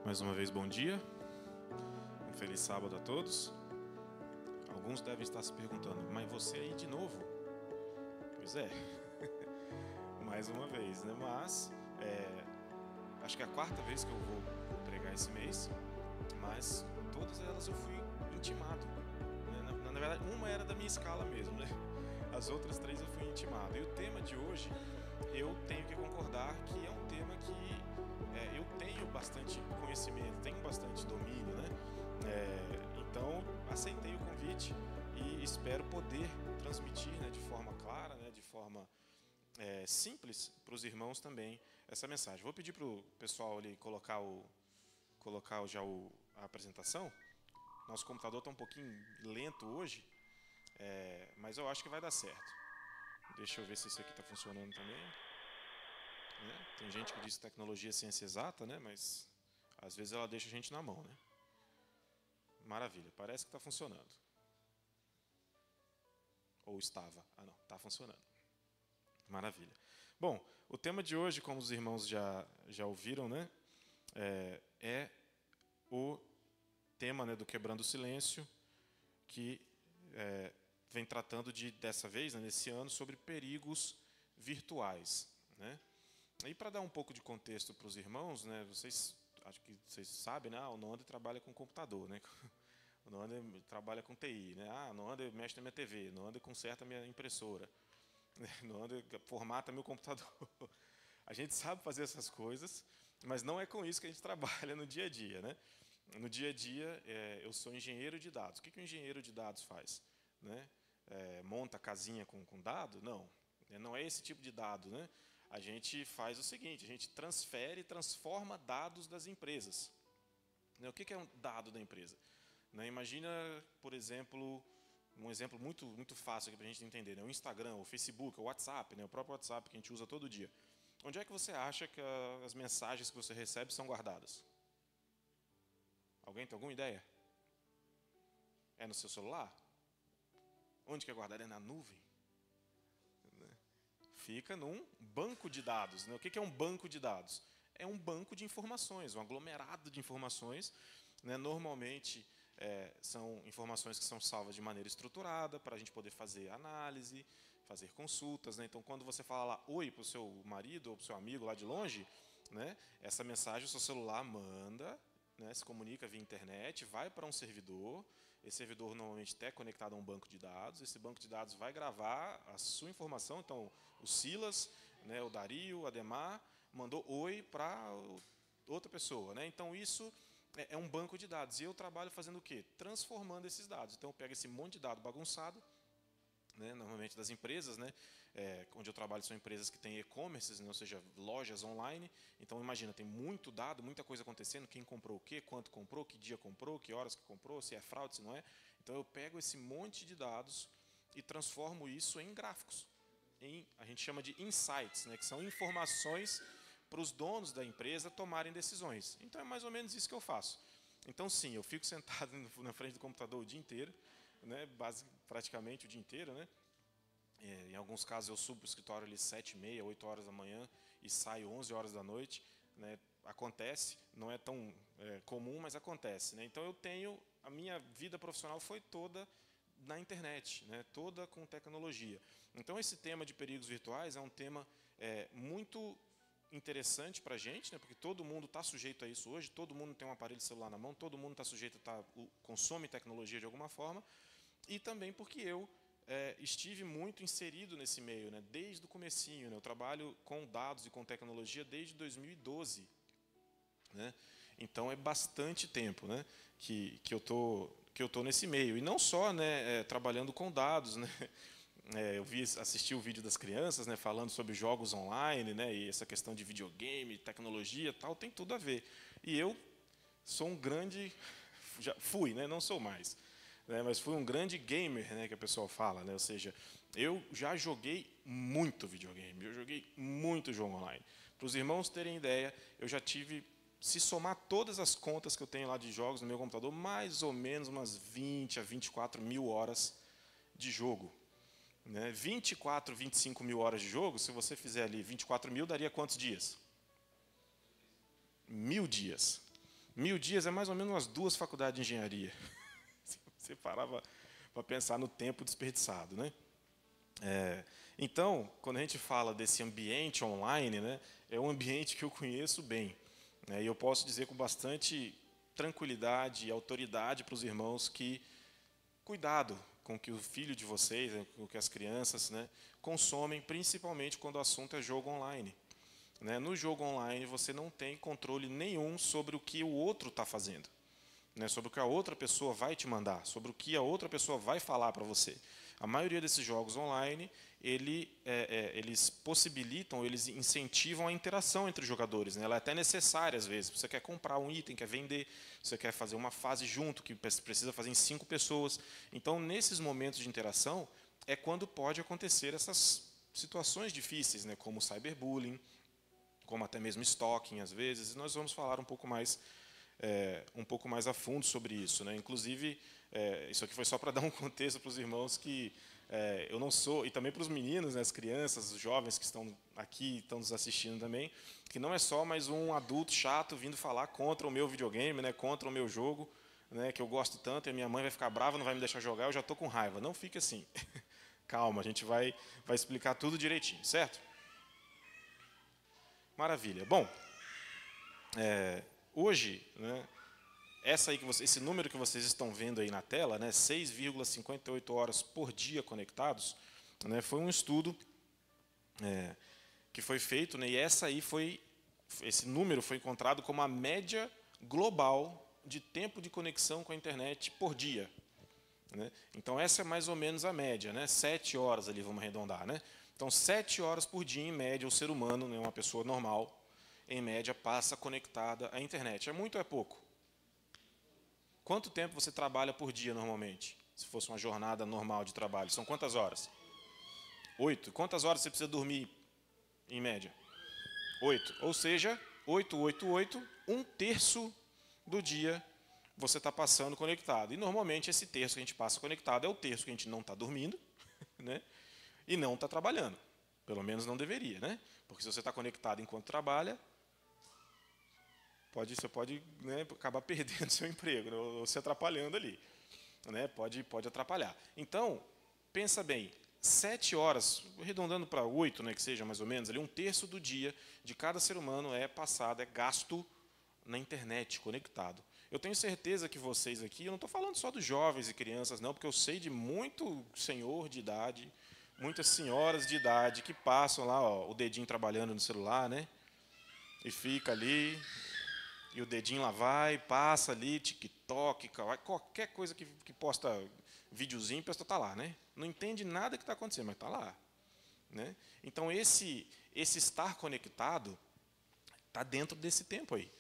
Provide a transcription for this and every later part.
Mais uma vez, bom dia. Um feliz sábado a todos. Alguns devem estar se perguntando, mas você aí de novo? Pois é, mais uma vez, né? Mas, acho que é a quarta vez que eu vou pregar esse mês, mas todas elas eu fui intimado. Né? Na verdade, uma era da minha escala mesmo, né? As outras três eu fui intimado. E o tema de hoje, eu tenho que concordar que é um tema que eu tenho bastante conhecimento, tenho bastante domínio, né? Então, aceitei o convite e espero poder transmitir, né, de forma clara, né, de forma simples para os irmãos também essa mensagem. Vou pedir para o pessoal ali colocar já a apresentação. Nosso computador está um pouquinho lento hoje, mas eu acho que vai dar certo. Deixa eu ver se isso aqui está funcionando também. Tem gente que diz que tecnologia é ciência exata, né? Mas às vezes ela deixa a gente na mão, né? Maravilha, parece que está funcionando. Ou estava. Ah, não, está funcionando. Maravilha. Bom, o tema de hoje, como os irmãos já ouviram, né? É o tema, né, do Quebrando o Silêncio, que vem tratando dessa vez, né, nesse ano, sobre perigos virtuais, né? E para dar um pouco de contexto para os irmãos, né, acho que vocês sabem, né, o Noander trabalha com computador, né? O Noander trabalha com TI, né? O Noander mexe na minha TV, o Noander conserta a minha impressora, o Noander formata meu computador. A gente sabe fazer essas coisas, mas não é com isso que a gente trabalha no dia a dia, né? No dia a dia, eu sou engenheiro de dados. O que o engenheiro de dados faz? Né? Monta casinha com dado? Não, não é esse tipo de dado, né? A gente faz o seguinte, a gente transfere e transforma dados das empresas. O que é um dado da empresa? Imagina, por exemplo, um exemplo muito, muito fácil para a gente entender, o Instagram, o Facebook, o WhatsApp, o próprio WhatsApp que a gente usa todo dia. Onde é que você acha que as mensagens que você recebe são guardadas? Alguém tem alguma ideia? É no seu celular? Onde que é guardado? É na nuvem? Fica num banco de dados. O que é um banco de dados? É um banco de informações, um aglomerado de informações. Normalmente são informações que são salvas de maneira estruturada para a gente poder fazer análise, fazer consultas. Então, quando você fala lá oi para o seu marido ou para o seu amigo lá de longe, essa mensagem o seu celular manda, se comunica via internet, vai para um servidor. Esse servidor normalmente está conectado a um banco de dados. Esse banco de dados vai gravar a sua informação. Então, o Silas, o Dario, o Ademar, mandou oi para outra pessoa. Então, isso é um banco de dados. E eu trabalho fazendo o quê? Transformando esses dados. Então, eu pego esse monte de dado bagunçado, normalmente das empresas, onde eu trabalho são empresas que têm e-commerce, ou seja, lojas online. Então, imagina, tem muito dado, muita coisa acontecendo, quem comprou o quê, quanto comprou, que dia comprou, que horas que comprou, se é fraude, se não é. Então, eu pego esse monte de dados e transformo isso em gráficos. A gente chama de insights, que são informações para os donos da empresa tomarem decisões. Então, é mais ou menos isso que eu faço. Então, sim, eu fico sentado na frente do computador o dia inteiro, praticamente o dia inteiro, em alguns casos eu subo para o escritório ali 7h30, 8 horas da manhã e saio 11 horas da noite, Acontece, não é tão comum, mas acontece, Então eu tenho a minha vida profissional foi toda na internet, toda com tecnologia. Então esse tema de perigos virtuais é um tema muito interessante para a gente, porque todo mundo está sujeito a isso hoje, todo mundo tem um aparelho celular na mão, todo mundo está sujeito consome tecnologia de alguma forma. E também porque eu estive muito inserido nesse meio, desde o comecinho. Eu trabalho com dados e com tecnologia desde 2012. Então é bastante tempo que eu tô nesse meio. E não só trabalhando com dados. Eu assisti o vídeo das crianças falando sobre jogos online, e essa questão de videogame, tecnologia, tal, tem tudo a ver. E eu sou um grande... Já fui, não sou mais. Mas fui um grande gamer, que a pessoa fala, ou seja, eu já joguei muito videogame, eu joguei muito jogo online. Para os irmãos terem ideia, eu já tive, se somar todas as contas que eu tenho lá de jogos no meu computador, mais ou menos umas 20 a 24 mil horas de jogo. 24, 25 mil horas de jogo, se você fizer ali 24 mil, daria quantos dias? 1000 dias. 1000 dias é mais ou menos umas 2 faculdades de engenharia. Você parava para pensar no tempo desperdiçado, né? Então, quando a gente fala desse ambiente online, né, é um ambiente que eu conheço bem, né, e eu posso dizer com bastante tranquilidade e autoridade para os irmãos que cuidado com que o filho de vocês, né, com que as crianças, né, consomem, principalmente quando o assunto é jogo online. Né? No jogo online, você não tem controle nenhum sobre o que o outro está fazendo, né? Sobre o que a outra pessoa vai te mandar, sobre o que a outra pessoa vai falar para você. A maioria desses jogos online, eles possibilitam, eles incentivam a interação entre os jogadores. Né? Ela é até necessária, às vezes. Você quer comprar um item, quer vender, você quer fazer uma fase junto, que precisa fazer em 5 pessoas. Então, nesses momentos de interação, é quando pode acontecer essas situações difíceis, né? Como cyberbullying, como até mesmo stalking, às vezes. E nós vamos falar um pouco mais a fundo sobre isso, né? Inclusive, isso aqui foi só para dar um contexto para os irmãos que eu não sou, e também para os meninos, né, as crianças, os jovens que estão aqui, estão nos assistindo também, que não é só mais um adulto chato vindo falar contra o meu videogame, né, contra o meu jogo, né, que eu gosto tanto, e a minha mãe vai ficar brava, não vai me deixar jogar, eu já estou com raiva. Não fique assim. Calma, a gente vai explicar tudo direitinho, certo? Maravilha. Bom, hoje, né, esse número que vocês estão vendo aí na tela, né, 6,58 horas por dia conectados, né, foi um estudo que foi feito, né, e esse número foi encontrado como a média global de tempo de conexão com a internet por dia. Né? Então, essa é mais ou menos a média, né, 7 horas ali, vamos arredondar. Né? Então, 7 horas por dia, em média, o ser humano, né, uma pessoa normal, em média, passa conectada à internet. É muito ou é pouco? Quanto tempo você trabalha por dia normalmente? Se fosse uma jornada normal de trabalho. São quantas horas? 8. Quantas horas você precisa dormir, em média? 8. Ou seja, 8, 8, 8, 1/3 do dia você está passando conectado. E normalmente esse terço que a gente passa conectado é o terço que a gente não está dormindo, né? E não está trabalhando. Pelo menos não deveria, né? Porque se você está conectado enquanto trabalha, você pode, né, acabar perdendo seu emprego, né, ou se atrapalhando ali. Né, pode atrapalhar. Então, pensa bem, 7 horas, arredondando para 8, né, que seja mais ou menos, ali, 1/3 do dia de cada ser humano é passado, é gasto na internet, conectado. Eu tenho certeza que vocês aqui, eu não estou falando só dos jovens e crianças, não, porque eu sei de muito senhor de idade, muitas senhoras de idade que passam lá, ó, o dedinho trabalhando no celular, né, e fica ali. E o dedinho lá vai, passa ali, TikTok, qualquer coisa que posta videozinho, a pessoa está lá, né? Não entende nada que está acontecendo, mas está lá. Né? Então, esse estar conectado está dentro desse tempo aí.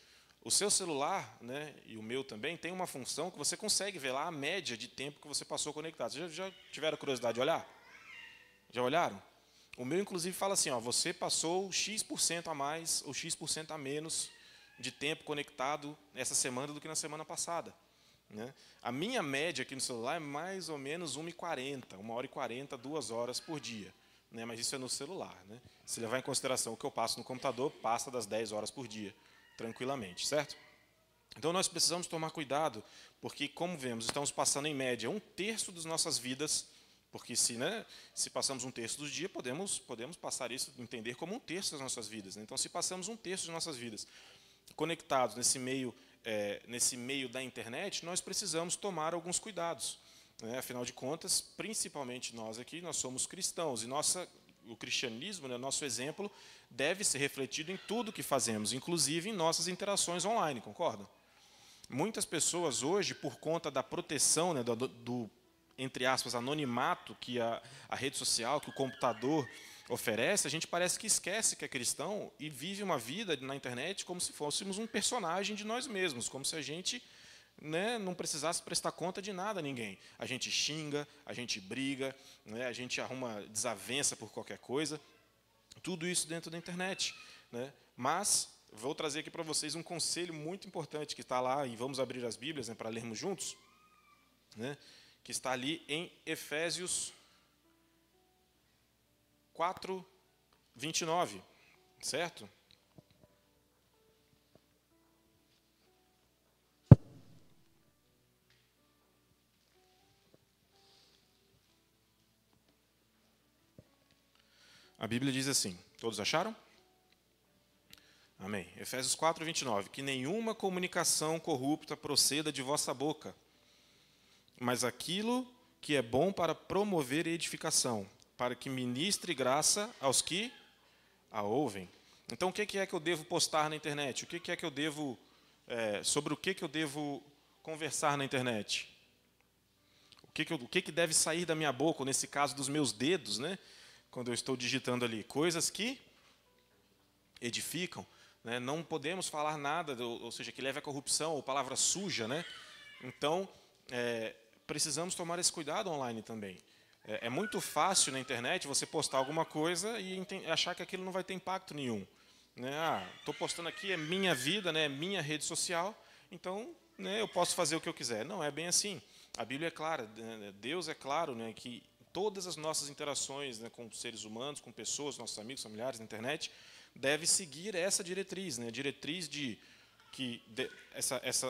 O seu celular, né, e o meu também, tem uma função que você consegue ver lá a média de tempo que você passou conectado. Vocês já tiveram curiosidade de olhar? Já olharam? O meu, inclusive, fala assim, ó, você passou X% a mais ou X% a menos de tempo conectado essa semana do que na semana passada. Né? A minha média aqui no celular é mais ou menos 1h40, 1h40, 2 horas por dia. Né? Mas isso é no celular. Né? Se levar em consideração o que eu passo no computador, passa das 10 horas por dia, tranquilamente, certo? Então, nós precisamos tomar cuidado, porque, como vemos, estamos passando, em média, 1/3 das nossas vidas, porque se passamos 1/3 do dia, podemos passar isso, entender como 1/3 das nossas vidas. Né? Então, se passamos 1/3 das nossas vidas conectados nesse meio da internet, nós precisamos tomar alguns cuidados. Né? Afinal de contas, principalmente nós aqui, nós somos cristãos, e o cristianismo, né, nosso exemplo, deve ser refletido em tudo que fazemos, inclusive em nossas interações online, concordam? Muitas pessoas hoje, por conta da proteção, né, do entre aspas, anonimato que a rede social, que o computador oferece, a gente parece que esquece que é cristão e vive uma vida na internet como se fôssemos um personagem de nós mesmos, como se a gente, né, não precisasse prestar conta de nada a ninguém. A gente xinga, a gente briga, né, a gente arruma desavença por qualquer coisa, tudo isso dentro da internet. Né? Mas vou trazer aqui para vocês um conselho muito importante que está lá, e vamos abrir as Bíblias, né, para lermos juntos, né, que está ali em Efésios 4:29, certo? A Bíblia diz assim, todos acharam? Amém. Efésios 4, 29. Que nenhuma comunicação corrupta proceda de vossa boca, mas aquilo que é bom para promover edificação, para que ministre graça aos que a ouvem. Então, o que é que eu devo postar na internet? O que é que eu devo, sobre o que eu devo conversar na internet? O que deve sair da minha boca, ou nesse caso dos meus dedos, né? Quando eu estou digitando ali? Coisas que edificam. Né? Não podemos falar nada, ou seja, que leve à corrupção, ou palavra suja. Né? Então, precisamos tomar esse cuidado online também. É muito fácil na internet você postar alguma coisa e achar que aquilo não vai ter impacto nenhum. Né? Estou postando aqui, é minha vida, né? É minha rede social, então, né, eu posso fazer o que eu quiser. Não é bem assim. A Bíblia é clara, Deus é claro, né, que todas as nossas interações, né, com seres humanos, com pessoas, nossos amigos, familiares na internet, deve seguir essa diretriz, né? Diretriz de que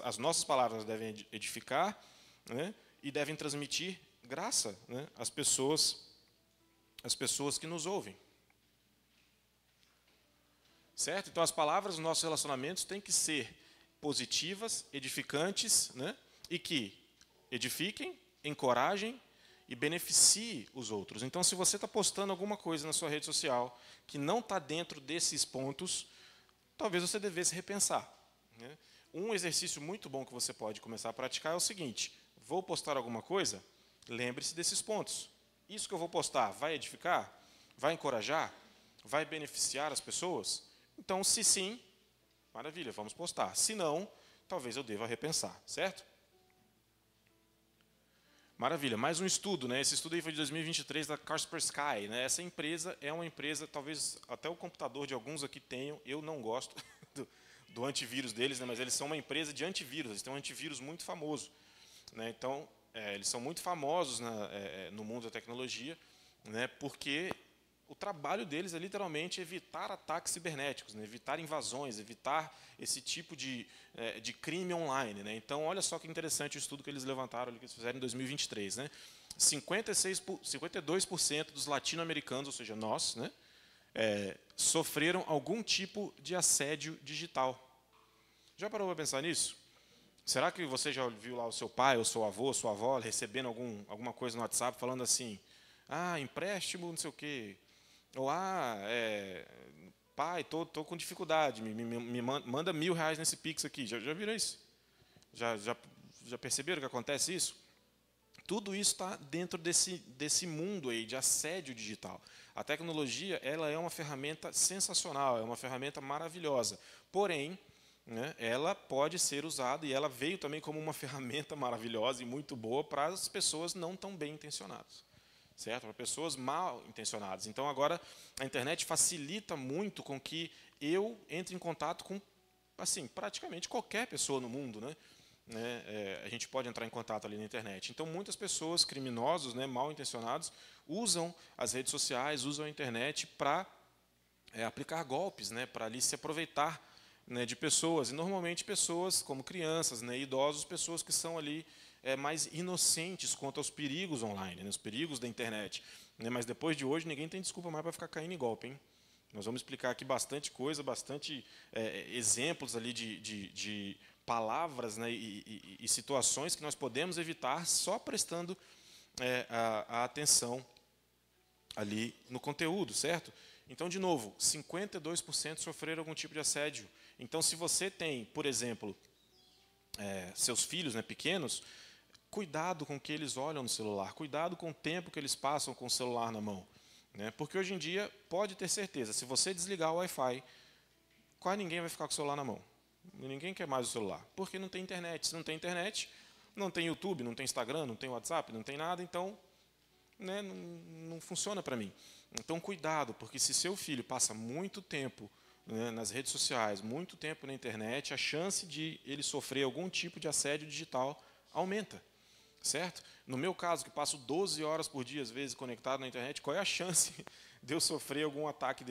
as nossas palavras devem edificar, né? E devem transmitir graça, né? às pessoas que nos ouvem. Certo? Então as palavras dos nossos relacionamentos têm que ser positivas, edificantes, né? E que edifiquem, encorajem e beneficie os outros. Então, se você está postando alguma coisa na sua rede social que não está dentro desses pontos, talvez você devesse repensar. Né? Um exercício muito bom que você pode começar a praticar é o seguinte: vou postar alguma coisa? Lembre-se desses pontos. Isso que eu vou postar vai edificar? Vai encorajar? Vai beneficiar as pessoas? Então, se sim, maravilha, vamos postar. Se não, talvez eu deva repensar, certo? Maravilha, mais um estudo, né? Esse estudo aí foi de 2023 da Kaspersky, né? Essa empresa é uma empresa, talvez até o computador de alguns aqui tenham, eu não gosto do antivírus deles, né? Mas eles são uma empresa de antivírus, eles têm um antivírus muito famoso. Né? Então, eles são muito famosos no mundo da tecnologia, né? Porque o trabalho deles é literalmente evitar ataques cibernéticos, né? Evitar invasões, evitar esse tipo de crime online. Né? Então, olha só que interessante o estudo que eles levantaram, que eles fizeram em 2023. Né? 52% dos latino-americanos, ou seja, nós, né? Sofreram algum tipo de assédio digital. Já parou para pensar nisso? Será que você já viu lá o seu pai, ou seu avô, sua avó, recebendo alguma coisa no WhatsApp, falando assim, empréstimo, não sei o quê, ou pai, tô com dificuldade, me manda R$1.000 nesse Pix aqui. Já viram isso? Já perceberam que acontece isso? Tudo isso está dentro desse mundo aí de assédio digital. A tecnologia, ela é uma ferramenta sensacional, é uma ferramenta maravilhosa. Porém, né, ela pode ser usada, e ela veio também como uma ferramenta maravilhosa e muito boa para as pessoas não tão bem intencionadas. Certo? Para pessoas mal intencionadas. Então, agora, a internet facilita muito com que eu entre em contato com, assim, praticamente qualquer pessoa no mundo. Né? A gente pode entrar em contato ali na internet. Então, muitas pessoas, criminosos, né, mal intencionados, usam as redes sociais, usam a internet para aplicar golpes, né, para ali se aproveitar, né, de pessoas. E, normalmente, pessoas como crianças, né, idosos, pessoas que são ali mais inocentes quanto aos perigos online, né, os perigos da internet. Né, mas depois de hoje, ninguém tem desculpa mais para ficar caindo em golpe. Hein? Nós vamos explicar aqui bastante coisa, bastante exemplos ali de palavras, né, e situações que nós podemos evitar só prestando a atenção ali no conteúdo, certo? Então, de novo, 52% sofreram algum tipo de assédio. Então, se você tem, por exemplo, seus filhos, né, pequenos, cuidado com o que eles olham no celular, cuidado com o tempo que eles passam com o celular na mão. Né? Porque hoje em dia, pode ter certeza, se você desligar o Wi-Fi, quase ninguém vai ficar com o celular na mão. Ninguém quer mais o celular, porque não tem internet. Se não tem internet, não tem YouTube, não tem Instagram, não tem WhatsApp, não tem nada, então, né, não funciona para mim. Então, cuidado, porque se seu filho passa muito tempo, né, nas redes sociais, muito tempo na internet, a chance de ele sofrer algum tipo de assédio digital aumenta. Certo? No meu caso, que passo 12 horas por dia, às vezes, conectado na internet, qual é a chance de eu sofrer algum ataque?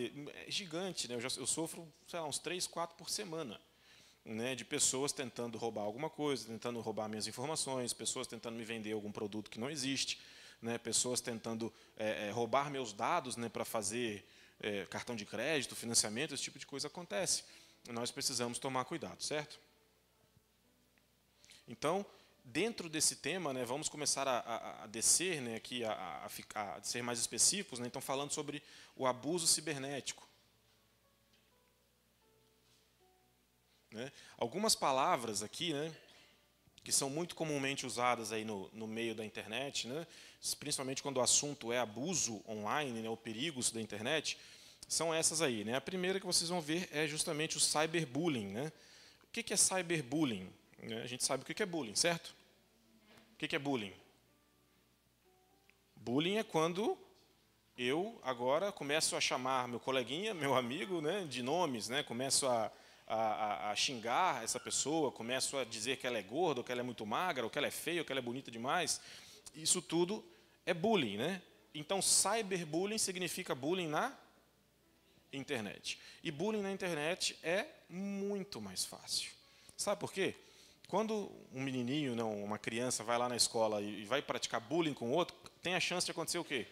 É gigante, né? Eu sofro, sei lá, uns 3, 4 por semana. Né, de pessoas tentando roubar alguma coisa, tentando roubar minhas informações, pessoas tentando me vender algum produto que não existe, né, pessoas tentando roubar meus dados, né, para fazer cartão de crédito, financiamento, esse tipo de coisa acontece. Nós precisamos tomar cuidado, certo? Então, dentro desse tema, né, vamos começar a descer, né, aqui, a ser mais específicos, né, então falando sobre o abuso cibernético. Né? Algumas palavras aqui, né, que são muito comumente usadas aí no meio da internet, né, principalmente quando o assunto é abuso online, né, ou perigos da internet, são essas aí. Né? A primeira que vocês vão ver é justamente o cyberbullying. Né? O que é cyberbullying? A gente sabe o que é bullying, certo? O que é bullying? Bullying é quando eu agora começo a chamar meu coleguinha, meu amigo, né, de nomes, né, começo a xingar essa pessoa, começo a dizer que ela é gorda, ou que ela é muito magra, ou que ela é feia, ou que ela é bonita demais. Isso tudo é bullying. Né? Então, cyberbullying significa bullying na internet. E bullying na internet é muito mais fácil. Sabe por quê? Quando um menininho, não, uma criança vai lá na escola e vai praticar bullying com o outro, tem a chance de acontecer o quê?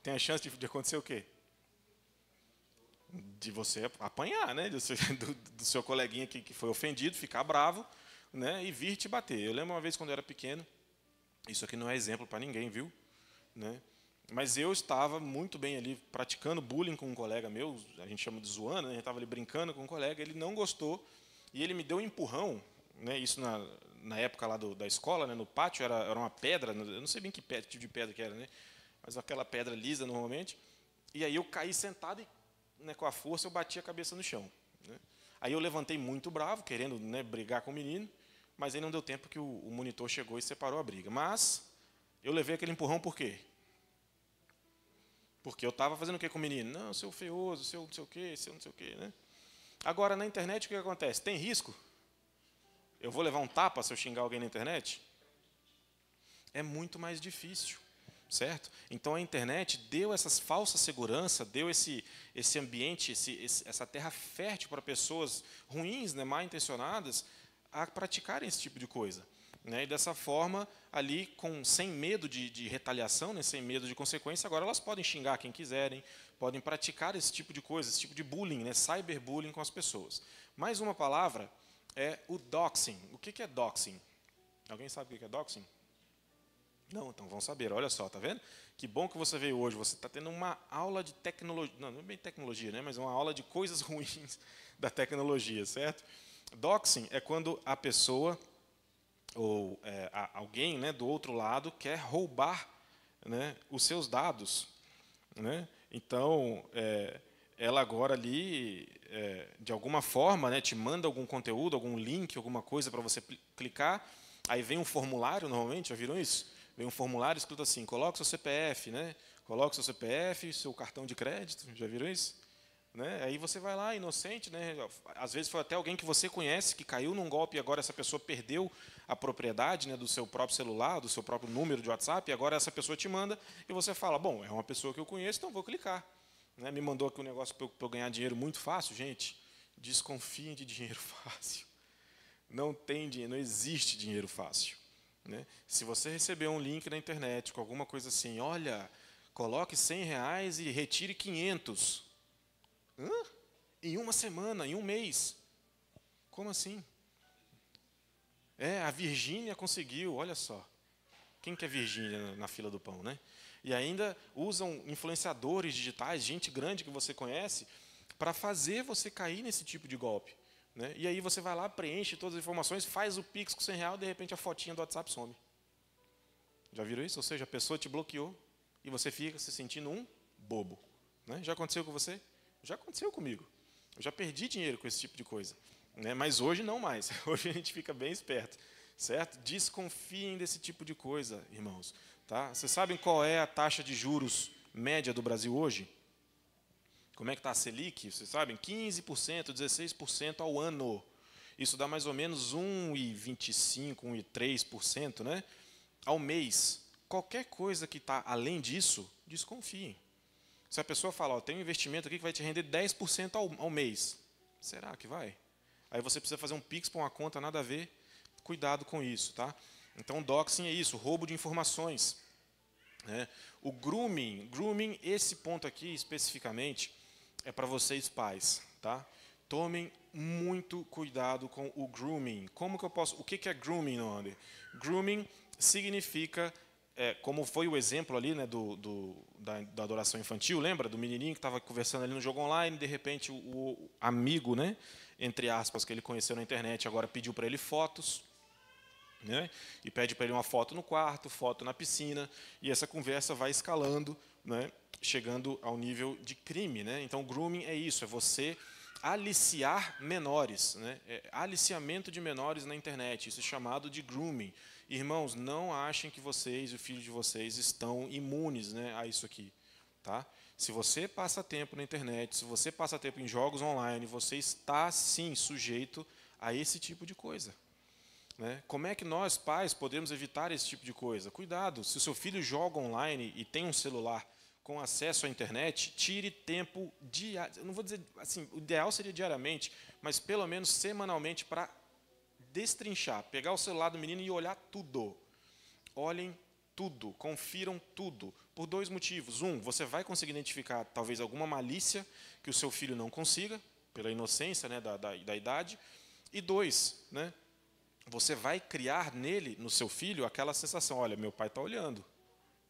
Tem a chance de acontecer o quê? De você apanhar, né? Do seu coleguinha que foi ofendido, ficar bravo, né? E vir te bater. Eu lembro uma vez quando eu era pequeno, isso aqui não é exemplo para ninguém, viu? Né? Mas eu estava muito bem ali praticando bullying com um colega meu, a gente chama de zoando, né? A gente estava ali brincando com um colega, ele não gostou, e ele me deu um empurrão, né? Isso na época lá da escola, né? No pátio, era uma pedra, eu não sei bem que tipo de pedra que era, né? Mas aquela pedra lisa normalmente, e aí eu caí sentado e, né, com a força eu bati a cabeça no chão. Né? Aí eu levantei muito bravo, querendo, né, brigar com o menino, mas aí não deu tempo que o monitor chegou e separou a briga. Mas eu levei aquele empurrão por quê? Porque eu estava fazendo o que com o menino? Não, seu feioso, seu não sei o quê, seu não sei o quê. Né? Agora, na internet, o que acontece? Tem risco? Eu vou levar um tapa se eu xingar alguém na internet? É muito mais difícil, certo? Então, a internet deu essas falsas seguranças, deu esse ambiente, essa terra fértil para pessoas ruins, né, mal intencionadas, a praticarem esse tipo de coisa. Né? E dessa forma, ali, sem medo de retaliação, né? Sem medo de consequência, agora elas podem xingar quem quiserem, podem praticar esse tipo de coisa, esse tipo de bullying, né? Cyberbullying com as pessoas. Mais uma palavra é o doxing. O que é doxing? Alguém sabe o que é doxing? Não, então vão saber. Olha só, tá vendo? Que bom que você veio hoje. Você está tendo uma aula de tecnologia, não é bem tecnologia, né? Mas uma aula de coisas ruins da tecnologia, certo? Doxing é quando a pessoa ou alguém, né, do outro lado quer roubar, né, os seus dados. Né? Então, ela agora ali, de alguma forma, né, te manda algum conteúdo, algum link, alguma coisa para você clicar, aí vem um formulário, normalmente, já viram isso? Vem um formulário escrito assim, coloque seu CPF, né? Coloque seu CPF, seu cartão de crédito, já viram isso? Né? Aí você vai lá, inocente, né? Às vezes foi até alguém que você conhece, que caiu num golpe e agora essa pessoa perdeu a propriedade, né, do seu próprio celular, do seu próprio número de WhatsApp, e agora essa pessoa te manda e você fala, bom, é uma pessoa que eu conheço, então vou clicar. Né? Me mandou aqui um negócio para eu ganhar dinheiro muito fácil. Gente, desconfiem de dinheiro fácil. Não tem dinheiro, não existe dinheiro fácil. Né? Se você receber um link na internet com alguma coisa assim, olha, coloque R$100 e retire 500. Hã? Em uma semana, em um mês. Como assim? A Virgínia conseguiu, olha só. Quem que é Virgínia na fila do pão, né? E ainda usam influenciadores digitais, gente grande que você conhece, para fazer você cair nesse tipo de golpe. Né? E aí você vai lá, preenche todas as informações, faz o Pix com R$100, de repente a fotinha do WhatsApp some. Já viram isso? Ou seja, a pessoa te bloqueou e você fica se sentindo um bobo. Né? Já aconteceu com você? Já aconteceu comigo. Eu já perdi dinheiro com esse tipo de coisa. Né? Mas hoje não mais. Hoje a gente fica bem esperto. Certo? Desconfiem desse tipo de coisa, irmãos. Tá? Vocês sabem qual é a taxa de juros média do Brasil hoje? Como é que está a Selic? Vocês sabem? 15%, 16% ao ano. Isso dá mais ou menos 1,25%, 1,3%, né? Ao mês. Qualquer coisa que está além disso, desconfiem. Se a pessoa fala, ó, tem um investimento aqui que vai te render 10% ao mês. Será que vai? Aí você precisa fazer um Pix para uma conta, nada a ver. Cuidado com isso, tá? Então, doxing é isso, roubo de informações. né? O grooming, esse ponto aqui especificamente é para vocês pais, tá? Tomem muito cuidado com o grooming. Como que eu posso? O que é grooming, Noander? Grooming significa, como foi o exemplo ali, né, da adoração infantil, lembra do menininho que estava conversando ali no jogo online, de repente o amigo, né, entre aspas, que ele conheceu na internet, agora pediu para ele fotos, né? E pede para ele uma foto no quarto, foto na piscina, e essa conversa vai escalando, né? Chegando ao nível de crime, né? Então, grooming é isso, é você aliciar menores, né? Aliciamento de menores na internet, isso é chamado de grooming. Irmãos, não achem que vocês e o filho de vocês estão imunes, né, a isso aqui, tá? Se você passa tempo na internet, se você passa tempo em jogos online, você está sim sujeito a esse tipo de coisa. Né? Como é que nós, pais, podemos evitar esse tipo de coisa? Cuidado, se o seu filho joga online e tem um celular com acesso à internet, tire tempo diário. Eu não vou dizer assim, o ideal seria diariamente, mas pelo menos semanalmente para destrinchar, pegar o celular do menino e olhar tudo. Olhem tudo, confiram tudo, por dois motivos. Um, você vai conseguir identificar talvez alguma malícia que o seu filho não consiga, pela inocência, né, da idade. E dois, né, você vai criar nele, no seu filho, aquela sensação, olha, meu pai está olhando.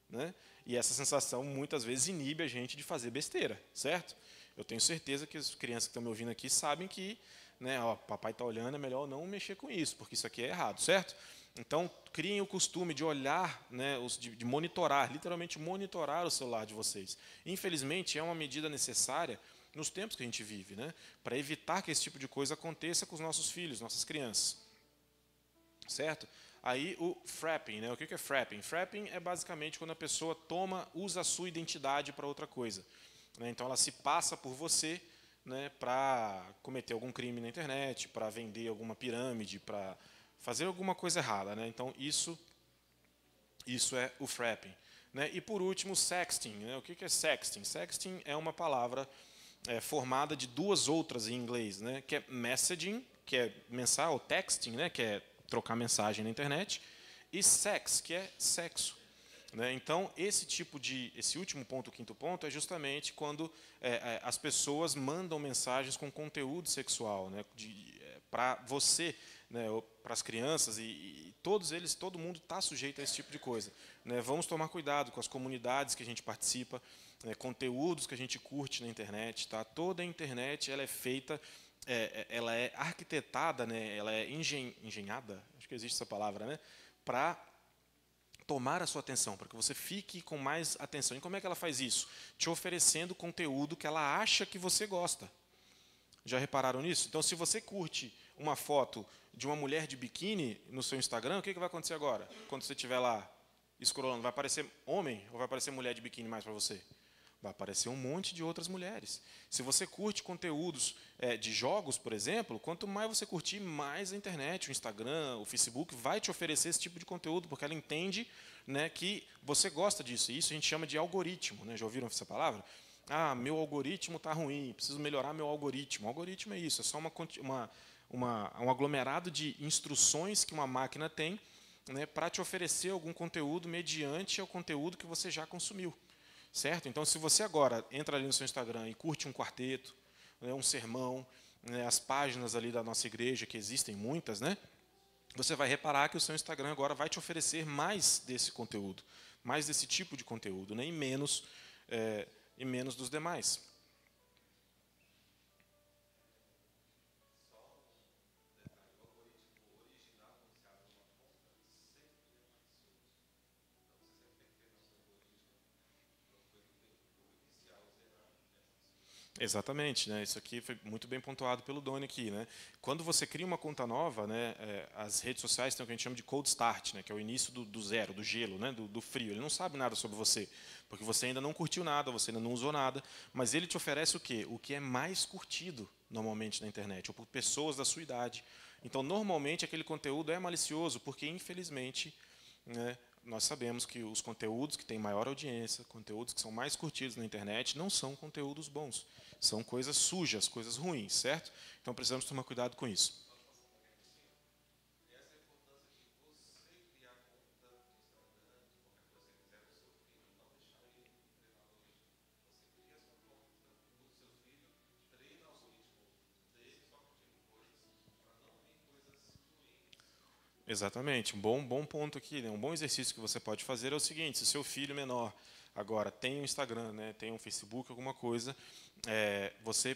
Né? E essa sensação, muitas vezes, inibe a gente de fazer besteira, certo? Eu tenho certeza que as crianças que estão me ouvindo aqui sabem que, né, ó, papai está olhando, é melhor não mexer com isso, porque isso aqui é errado, certo? Então, criem o costume de olhar, né, de monitorar, literalmente monitorar o celular de vocês. Infelizmente, é uma medida necessária nos tempos que a gente vive, né, para evitar que esse tipo de coisa aconteça com os nossos filhos, nossas crianças. Certo? Aí o frapping, né? O que é frapping? Frapping é basicamente quando a pessoa usa a sua identidade para outra coisa. Né? Então ela se passa por você, né, para cometer algum crime na internet, para vender alguma pirâmide, para fazer alguma coisa errada. Né? Então isso é o frapping. Né? E por último, sexting. Né? O que é sexting? Sexting é uma palavra formada de duas outras em inglês, né? Que é messaging, que é mensal, ou texting, né? Que é trocar mensagem na internet, e sex, que é sexo. Né? Então, esse último ponto, o quinto ponto, é justamente quando as pessoas mandam mensagens com conteúdo sexual, né? Para você, né? Para as crianças, e todo mundo está sujeito a esse tipo de coisa. Né? Vamos tomar cuidado com as comunidades que a gente participa, né? Conteúdos que a gente curte na internet. Tá? Toda a internet ela é feita, ela é arquitetada, né? Ela é engenhada, acho que existe essa palavra, né? Para tomar a sua atenção, para que você fique com mais atenção. E como é que ela faz isso? Te oferecendo conteúdo que ela acha que você gosta. Já repararam nisso? Então, se você curte uma foto de uma mulher de biquíni no seu Instagram, o que vai acontecer agora? Quando você estiver lá scrollando, vai aparecer homem ou vai aparecer mulher de biquíni mais para você? Vai aparecer um monte de outras mulheres. Se você curte conteúdos de jogos, por exemplo, quanto mais você curtir, mais a internet, o Instagram, o Facebook vai te oferecer esse tipo de conteúdo, porque ela entende, né, que você gosta disso. E isso a gente chama de algoritmo. Né? Já ouviram essa palavra? Ah, meu algoritmo está ruim, preciso melhorar meu algoritmo. O algoritmo é isso, é só um aglomerado de instruções que uma máquina tem, né, para te oferecer algum conteúdo mediante o conteúdo que você já consumiu. Certo? Então, se você agora entra ali no seu Instagram e curte um quarteto, né, um sermão, né, as páginas ali da nossa igreja, que existem muitas, né, você vai reparar que o seu Instagram agora vai te oferecer mais desse conteúdo, mais desse tipo de conteúdo, né, e menos dos demais. Exatamente, né? Isso aqui foi muito bem pontuado pelo Doni aqui, né? Quando você cria uma conta nova, né, as redes sociais têm o que a gente chama de cold start, né, que é o início do zero, do gelo, né, do frio. Ele não sabe nada sobre você, porque você ainda não curtiu nada, você ainda não usou nada, mas ele te oferece o quê? O que é mais curtido normalmente na internet, ou por pessoas da sua idade. Então, normalmente aquele conteúdo é malicioso, porque infelizmente, né, nós sabemos que os conteúdos que têm maior audiência, conteúdos que são mais curtidos na internet, não são conteúdos bons. São coisas sujas, coisas ruins, certo? Então precisamos tomar cuidado com isso. Exatamente. Um bom ponto aqui, né? Um bom exercício que você pode fazer é o seguinte: se o seu filho menor agora tem um Instagram, né, tem um Facebook, alguma coisa, você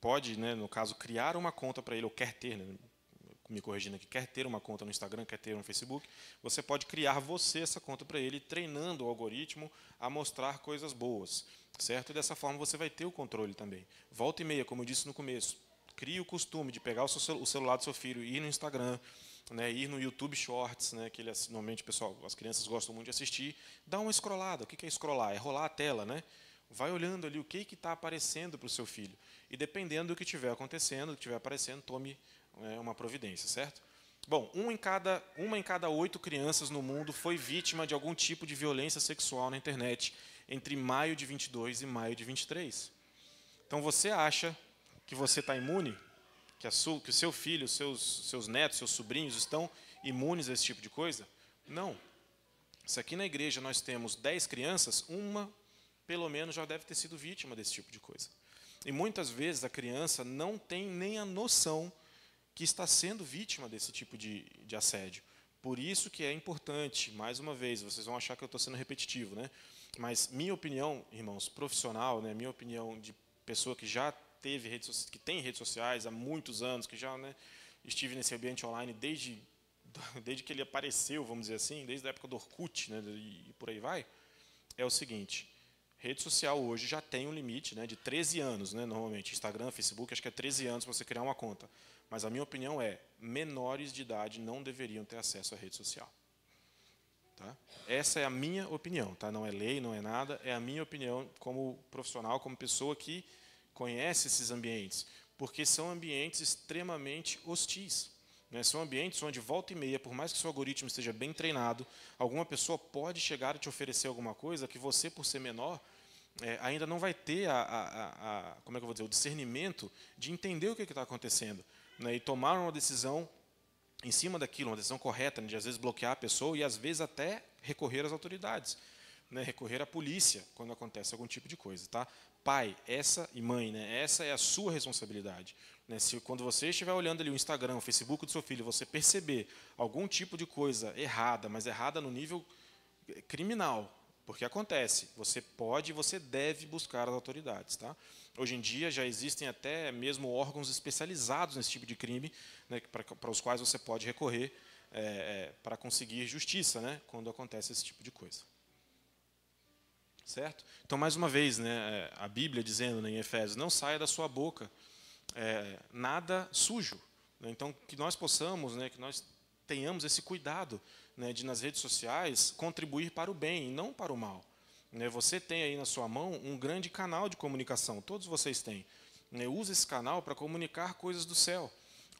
pode, né, no caso, criar uma conta para ele, ou quer ter, né, me corrigindo aqui, quer ter uma conta no Instagram, quer ter um Facebook, você pode criar você essa conta para ele, treinando o algoritmo a mostrar coisas boas, certo? E dessa forma você vai ter o controle também. Volta e meia, como eu disse no começo, crie o costume de pegar o celular do seu filho e ir no Instagram, né, ir no YouTube Shorts, né, que normalmente pessoal, as crianças gostam muito de assistir, dá uma scrollada. O que é scrollar? É rolar a tela, né? Vai olhando ali o que está aparecendo para o seu filho. E dependendo do que estiver acontecendo, do que estiver aparecendo, tome uma providência, certo? Bom, uma em cada 8 crianças no mundo foi vítima de algum tipo de violência sexual na internet entre maio de 22 e maio de 23. Então você acha que você está imune? Que o seu filho, seus netos, seus sobrinhos estão imunes a esse tipo de coisa? Não. Se aqui na igreja nós temos 10 crianças, uma, pelo menos, já deve ter sido vítima desse tipo de coisa. E muitas vezes a criança não tem nem a noção que está sendo vítima desse tipo de assédio. Por isso que é importante, mais uma vez, vocês vão achar que eu estou sendo repetitivo, né? Mas minha opinião, irmãos, profissional, né, minha opinião de pessoa que já teve que tem redes sociais há muitos anos, que já, né, estive nesse ambiente online desde que ele apareceu, vamos dizer assim, desde a época do Orkut, né, e por aí vai, é o seguinte: rede social hoje já tem um limite, né, de 13 anos, né, normalmente. Instagram, Facebook, acho que é 13 anos para você criar uma conta. Mas a minha opinião é, menores de idade não deveriam ter acesso à rede social. Tá? Essa é a minha opinião, tá? Não é lei, não é nada, é a minha opinião como profissional, como pessoa que conhece esses ambientes, porque são ambientes extremamente hostis. Né? São ambientes onde, volta e meia, por mais que seu algoritmo esteja bem treinado, alguma pessoa pode chegar a te oferecer alguma coisa que você, por ser menor, ainda não vai ter como é que eu vou dizer, o discernimento de entender o que está acontecendo, né? E tomar uma decisão em cima daquilo, uma decisão correta, né? De às vezes bloquear a pessoa e às vezes até recorrer às autoridades, né? Recorrer à polícia quando acontece algum tipo de coisa, tá? Pai, e mãe, né? Essa é a sua responsabilidade. Né? Se quando você estiver olhando ali o Instagram, o Facebook do seu filho, você perceber algum tipo de coisa errada, mas errada no nível criminal, porque acontece, você pode e você deve buscar as autoridades. Tá? Hoje em dia já existem até mesmo órgãos especializados nesse tipo de crime, né, para os quais você pode recorrer para conseguir justiça, né, quando acontece esse tipo de coisa. Certo? Então, mais uma vez, né, a Bíblia dizendo, né, em Efésios, não saia da sua boca nada sujo. Né? Então, que nós possamos, né, que nós tenhamos esse cuidado, né, de, nas redes sociais, contribuir para o bem e não para o mal. Né? Você tem aí na sua mão um grande canal de comunicação, todos vocês têm. Né? Use esse canal para comunicar coisas do céu.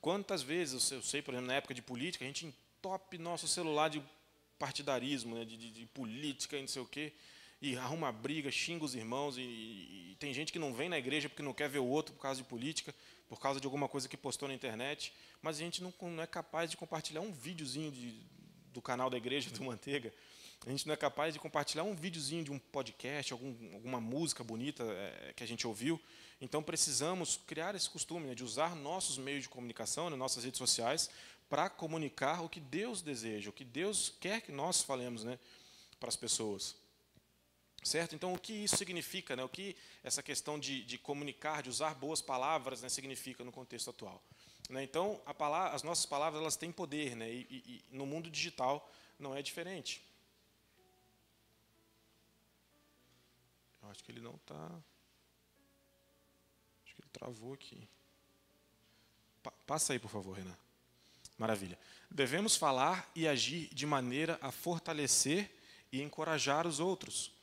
Quantas vezes, eu sei, por exemplo, na época de política, a gente entope nosso celular de partidarismo, né, de política e não sei o quê, e arruma briga, xinga os irmãos, e tem gente que não vem na igreja porque não quer ver o outro por causa de política, por causa de alguma coisa que postou na internet, mas a gente não é capaz de compartilhar um videozinho do canal da igreja do Manteiga, a gente não é capaz de compartilhar um videozinho de um podcast, alguma música bonita que a gente ouviu. Então precisamos criar esse costume, né, de usar nossos meios de comunicação, né, nossas redes sociais, para comunicar o que Deus deseja, o que Deus quer que nós falemos, né, para as pessoas. Certo? Então, o que isso significa? Né? O que essa questão de comunicar, de usar boas palavras, né, significa no contexto atual? Né? Então, as nossas palavras elas têm poder, né? E no mundo digital não é diferente. Eu acho que ele não está... Acho que ele travou aqui. Passa aí, por favor, Renan. Maravilha. Devemos falar e agir de maneira a fortalecer e encorajar os outros.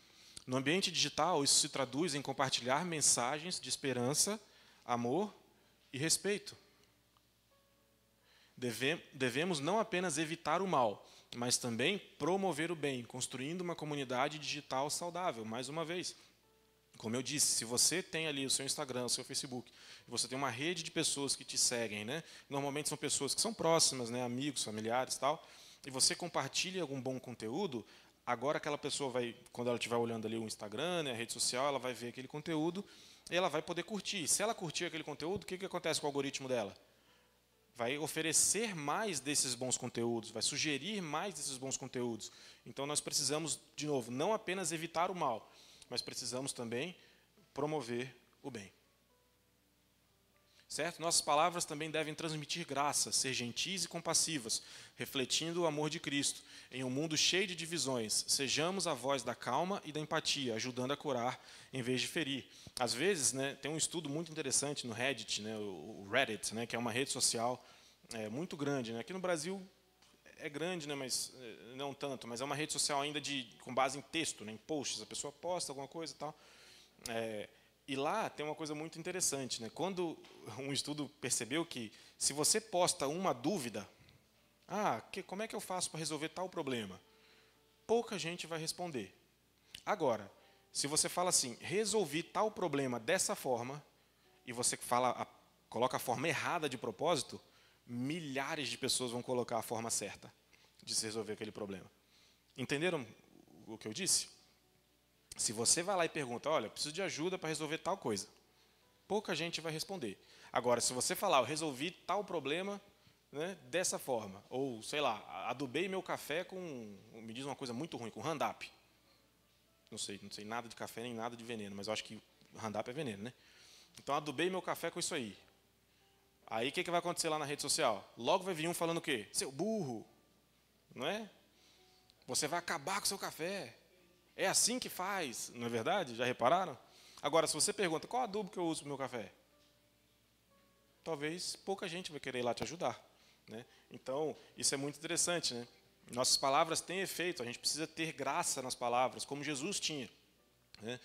No ambiente digital, isso se traduz em compartilhar mensagens de esperança, amor e respeito. Devemos não apenas evitar o mal, mas também promover o bem, construindo uma comunidade digital saudável, mais uma vez. Como eu disse, se você tem ali o seu Instagram, o seu Facebook, você tem uma rede de pessoas que te seguem, né? Normalmente são pessoas que são próximas, né? Amigos, familiares e tal, e você compartilha algum bom conteúdo, agora aquela pessoa vai, quando ela estiver olhando ali o Instagram, né, a rede social, ela vai ver aquele conteúdo e ela vai poder curtir. Se ela curtir aquele conteúdo, o que acontece com o algoritmo dela? vai oferecer mais desses bons conteúdos, vai sugerir mais desses bons conteúdos. Então, nós precisamos, de novo, não apenas evitar o mal, mas precisamos também promover o bem. Certo? Nossas palavras também devem transmitir graça, ser gentis e compassivas, refletindo o amor de Cristo. Em um mundo cheio de divisões, sejamos a voz da calma e da empatia, ajudando a curar em vez de ferir. Às vezes, né, tem um estudo muito interessante no Reddit, né, o Reddit, né, que é uma rede social muito grande. Né? Aqui no Brasil é grande, né, mas não tanto, mas é uma rede social ainda com base em texto, né, em posts. A pessoa posta alguma coisa e tal. E lá tem uma coisa muito interessante, né? Quando um estudo percebeu que se você posta uma dúvida, como é que eu faço para resolver tal problema? Pouca gente vai responder. Agora, se você fala assim, resolvi tal problema dessa forma, e você coloca a forma errada de propósito, milhares de pessoas vão colocar a forma certa de se resolver aquele problema. Entenderam o que eu disse? Se você vai lá e pergunta, olha, preciso de ajuda para resolver tal coisa, pouca gente vai responder. Agora, se você falar, eu resolvi tal problema, né, dessa forma, ou, sei lá, adubei meu café me diz uma coisa muito ruim, com Roundup. Não sei nada de café nem nada de veneno, mas eu acho que Roundup é veneno, né? Então, adubei meu café com isso aí. Aí, o que vai acontecer lá na rede social? Logo vai vir um falando o quê? Seu burro, não é? Você vai acabar com o seu café. É assim que faz, não é verdade? Já repararam? Agora, se você pergunta, qual adubo que eu uso para o meu café? Talvez pouca gente vai querer ir lá te ajudar. Né? Então, isso é muito interessante. Né? Nossas palavras têm efeito, a gente precisa ter graça nas palavras, como Jesus tinha. Né?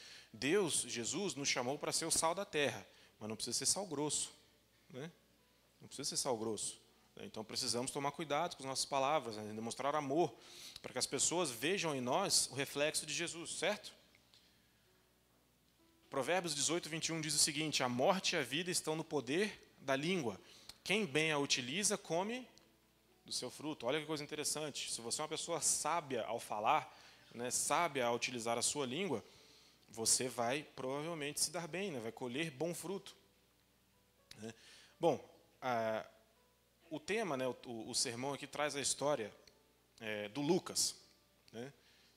Jesus, nos chamou para ser o sal da terra, mas não precisa ser sal grosso. Né? Não precisa ser sal grosso. Então, precisamos tomar cuidado com as nossas palavras, né? Demonstrar amor, para que as pessoas vejam em nós o reflexo de Jesus, certo? Provérbios 18, 21 diz o seguinte, a morte e a vida estão no poder da língua. Quem bem a utiliza, come do seu fruto. Olha que coisa interessante. Se você é uma pessoa sábia ao falar, né, sábia ao utilizar a sua língua, você vai provavelmente se dar bem, né, vai colher bom fruto. Né? Bom, o tema, né, o sermão aqui traz a história do Lucas. Né?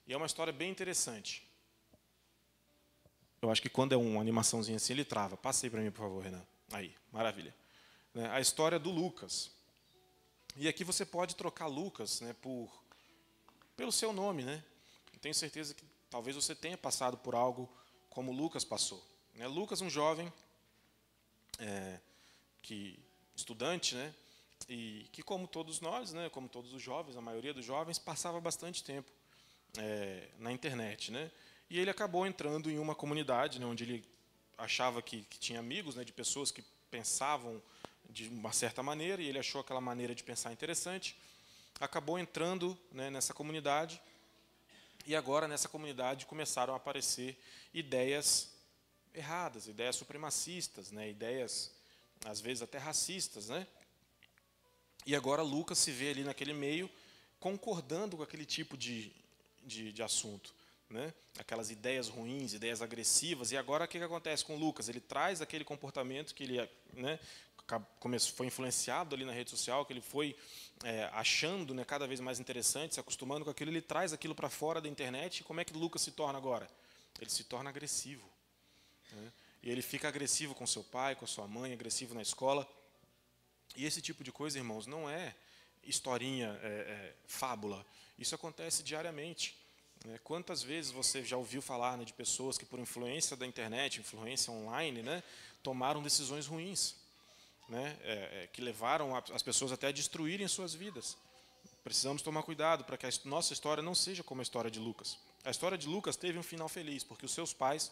E é uma história bem interessante. Eu acho que quando é uma animaçãozinha assim, ele trava. Passa aí para mim, por favor, Renan. Aí, maravilha. Né? A história do Lucas. E aqui você pode trocar Lucas, né, pelo seu nome. Né? Eu tenho certeza que talvez você tenha passado por algo como Lucas passou. Né? Lucas, um jovem, estudante, né? E que, como todos nós, né, como todos os jovens, a maioria dos jovens, passava bastante tempo na internet. Né? E ele acabou entrando em uma comunidade, né, onde ele achava que tinha amigos, né, de pessoas que pensavam de uma certa maneira, e ele achou aquela maneira de pensar interessante. Acabou entrando, né, nessa comunidade, e agora nessa comunidade começaram a aparecer ideias erradas, ideias supremacistas, né, ideias, às vezes, até racistas. Né? E agora Lucas se vê ali naquele meio, concordando com aquele tipo de assunto. Né? Aquelas ideias ruins, ideias agressivas. E agora o que acontece com Lucas? Ele traz aquele comportamento que ele, né, foi influenciado ali na rede social, que ele foi achando, né, cada vez mais interessante, se acostumando com aquilo, ele traz aquilo para fora da internet. E como é que Lucas se torna agora? Ele se torna agressivo. Né? E ele fica agressivo com seu pai, com sua mãe, agressivo na escola. E esse tipo de coisa, irmãos, não é historinha, fábula. Isso acontece diariamente. Né? Quantas vezes você já ouviu falar, né, de pessoas que, por influência da internet, influência online, né, tomaram decisões ruins, né, que levaram as pessoas até a destruírem suas vidas. Precisamos tomar cuidado para que a nossa história não seja como a história de Lucas. A história de Lucas teve um final feliz, porque os seus pais,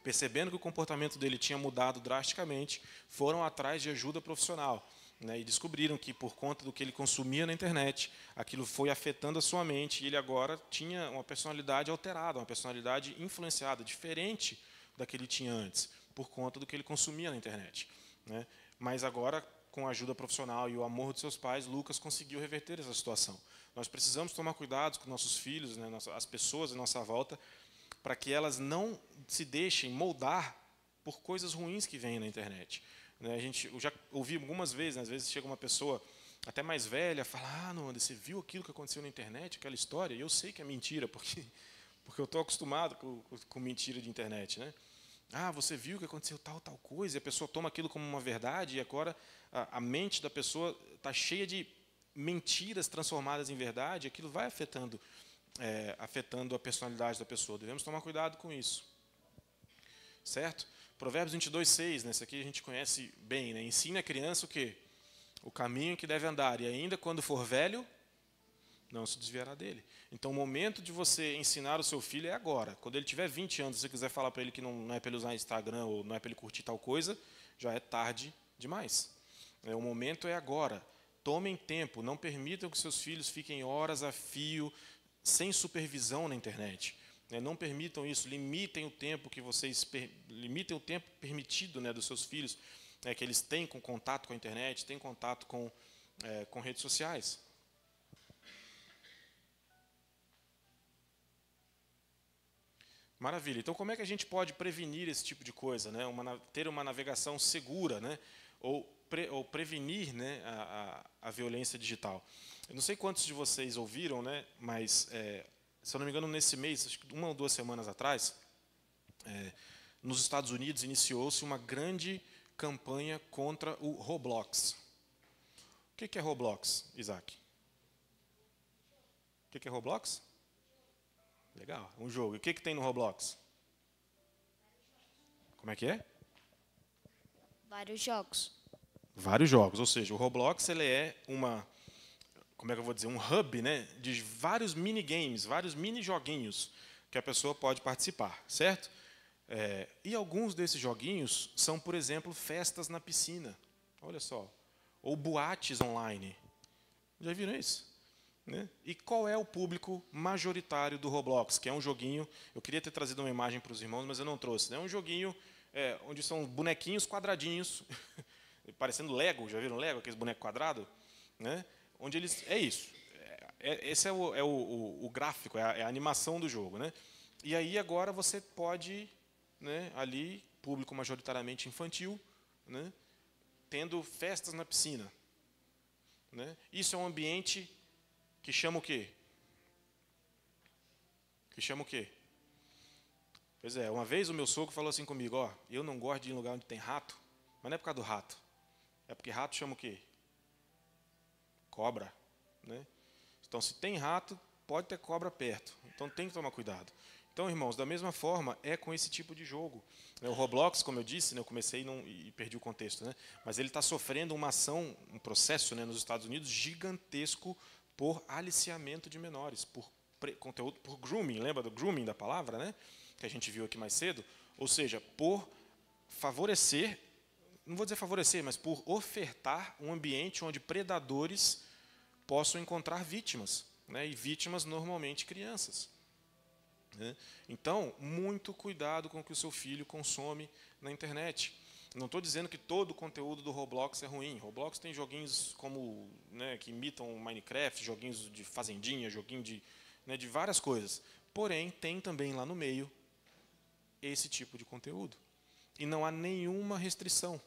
percebendo que o comportamento dele tinha mudado drasticamente, foram atrás de ajuda profissional. Né, e descobriram que, por conta do que ele consumia na internet, aquilo foi afetando a sua mente, e ele agora tinha uma personalidade alterada, uma personalidade influenciada, diferente da que ele tinha antes, por conta do que ele consumia na internet. Né? Mas agora, com a ajuda profissional e o amor de seus pais, Lucas conseguiu reverter essa situação. Nós precisamos tomar cuidado com nossos filhos, né, as pessoas à nossa volta, para que elas não se deixem moldar por coisas ruins que vêm na internet. né? Eu já ouvi algumas vezes, né, às vezes chega uma pessoa até mais velha, fala, não, você viu aquilo que aconteceu na internet, aquela história? E eu sei que é mentira, porque eu estou acostumado com mentira de internet, né? Você viu que aconteceu tal coisa, e a pessoa toma aquilo como uma verdade, e agora a mente da pessoa está cheia de mentiras transformadas em verdade, aquilo vai afetando a personalidade da pessoa. Devemos tomar cuidado com isso. Certo? Provérbios 22:6, né? Isso aqui a gente conhece bem, né? Ensine a criança o quê? O caminho que deve andar, e ainda quando for velho, não se desviará dele. Então, o momento de você ensinar o seu filho é agora. Quando ele tiver 20 anos, se você quiser falar para ele que não é para ele usar Instagram ou não é para ele curtir tal coisa, já é tarde demais. O momento é agora. Tomem tempo, não permitam que seus filhos fiquem horas a fio, sem supervisão na internet. Não permitam isso, limitem o tempo permitido, né, dos seus filhos, que eles têm com contato com a internet, têm contato com redes sociais. Maravilha. Então, como é que a gente pode prevenir esse tipo de coisa, né? Ter uma navegação segura, né? ou prevenir, né, a violência digital? Eu não sei quantos de vocês ouviram, né, mas, se eu não me engano, nesse mês, acho que 1 ou 2 semanas atrás, nos Estados Unidos iniciou-se uma grande campanha contra o Roblox. O que é Roblox, Isaac? O que é Roblox? Legal, um jogo. E o que tem no Roblox? Como é que é? Vários jogos. Vários jogos, ou seja, o Roblox ele é como é que eu vou dizer, um hub, né, de vários minigames, vários mini-joguinhos que a pessoa pode participar, certo? E alguns desses joguinhos são, por exemplo, festas na piscina, olha só, ou boates online. Já viram isso? Né? E qual é o público majoritário do Roblox, que é um joguinho, eu queria ter trazido uma imagem para os irmãos, mas eu não trouxe, né? É um joguinho onde são bonequinhos quadradinhos, parecendo Lego, já viram Lego, aqueles bonecos quadrados? Né? Onde eles, é isso, esse é o gráfico, é a animação do jogo. Né? E aí agora você pode, né, ali, público majoritariamente infantil, né, tendo festas na piscina. Né? Isso é um ambiente que chama o quê? Que chama o quê? Pois é, uma vez o meu sogro falou assim comigo, eu não gosto de ir em lugar onde tem rato, mas não é por causa do rato, é porque rato chama o quê? Cobra. Né? Então, se tem rato, pode ter cobra perto, então tem que tomar cuidado. Então, irmãos, da mesma forma, é com esse tipo de jogo. O Roblox, como eu disse, né, eu comecei e perdi o contexto, né, mas ele está sofrendo uma ação, um processo, né, nos Estados Unidos gigantesco por aliciamento de menores, por conteúdo, por grooming, lembra do grooming da palavra, né, que a gente viu aqui mais cedo? Ou seja, por favorecer, não vou dizer favorecer, mas por ofertar um ambiente onde predadores possam encontrar vítimas, né, e vítimas normalmente crianças. Né? Então, muito cuidado com o que o seu filho consome na internet. Não estou dizendo que todo o conteúdo do Roblox é ruim. Roblox tem joguinhos como, né, que imitam Minecraft, joguinhos de fazendinha, joguinho de várias coisas. Porém, tem também lá no meio esse tipo de conteúdo. E não há nenhuma restrição.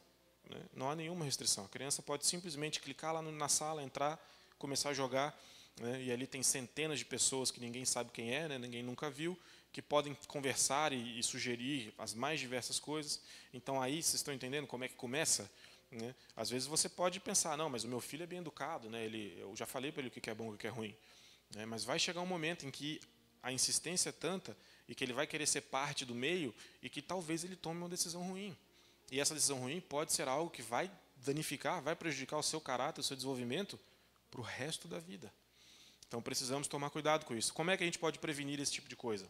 Né? Não há nenhuma restrição. A criança pode simplesmente clicar lá na sala, entrar, começar a jogar. Né? E ali tem centenas de pessoas que ninguém sabe quem é, né? Ninguém nunca viu, que podem conversar e sugerir as mais diversas coisas. Então, aí, vocês estão entendendo como é que começa? Né? Às vezes você pode pensar, não, mas o meu filho é bem educado, né? Eu já falei para ele o que é bom e o que é ruim. Né? Mas vai chegar um momento em que a insistência é tanta e que ele vai querer ser parte do meio e que talvez ele tome uma decisão ruim. E essa decisão ruim pode ser algo que vai danificar, vai prejudicar o seu caráter, o seu desenvolvimento para o resto da vida. Então, precisamos tomar cuidado com isso. Como é que a gente pode prevenir esse tipo de coisa?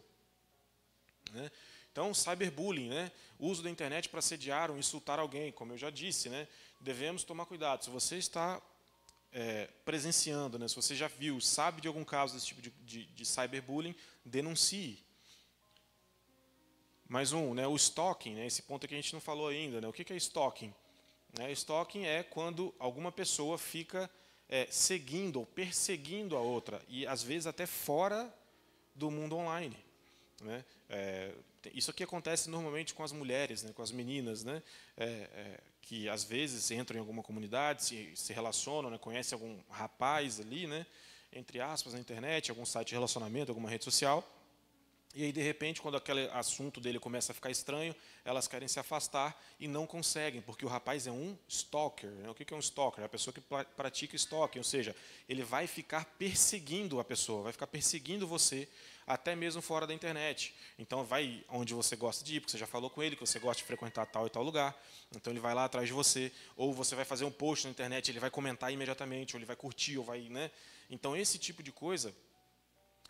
Né? Então, cyberbullying, né? O uso da internet para assediar ou insultar alguém, como eu já disse, né? Devemos tomar cuidado. Se você está presenciando, né? Se você já viu, sabe de algum caso desse tipo de cyberbullying, denuncie. Mais um, né? O stalking, né? Esse ponto aqui a gente não falou ainda. Né? O que é stalking? Stalking é quando alguma pessoa fica seguindo ou perseguindo a outra, e às vezes até fora do mundo online. Né? Isso aqui acontece normalmente com as mulheres, né, com as meninas, né, que às vezes entram em alguma comunidade, se relacionam, né, conhecem algum rapaz ali, né, entre aspas, na internet, algum site de relacionamento, alguma rede social, e aí, de repente, quando aquele assunto dele começa a ficar estranho, elas querem se afastar e não conseguem, porque o rapaz é um stalker. Né? O que é um stalker? É a pessoa que pratica stalking, ou seja, ele vai ficar perseguindo a pessoa, vai ficar perseguindo você, até mesmo fora da internet. Então, vai onde você gosta de ir, porque você já falou com ele que você gosta de frequentar tal e tal lugar, então ele vai lá atrás de você, ou você vai fazer um post na internet, ele vai comentar imediatamente, ou ele vai curtir, ou vai... Né? Então, esse tipo de coisa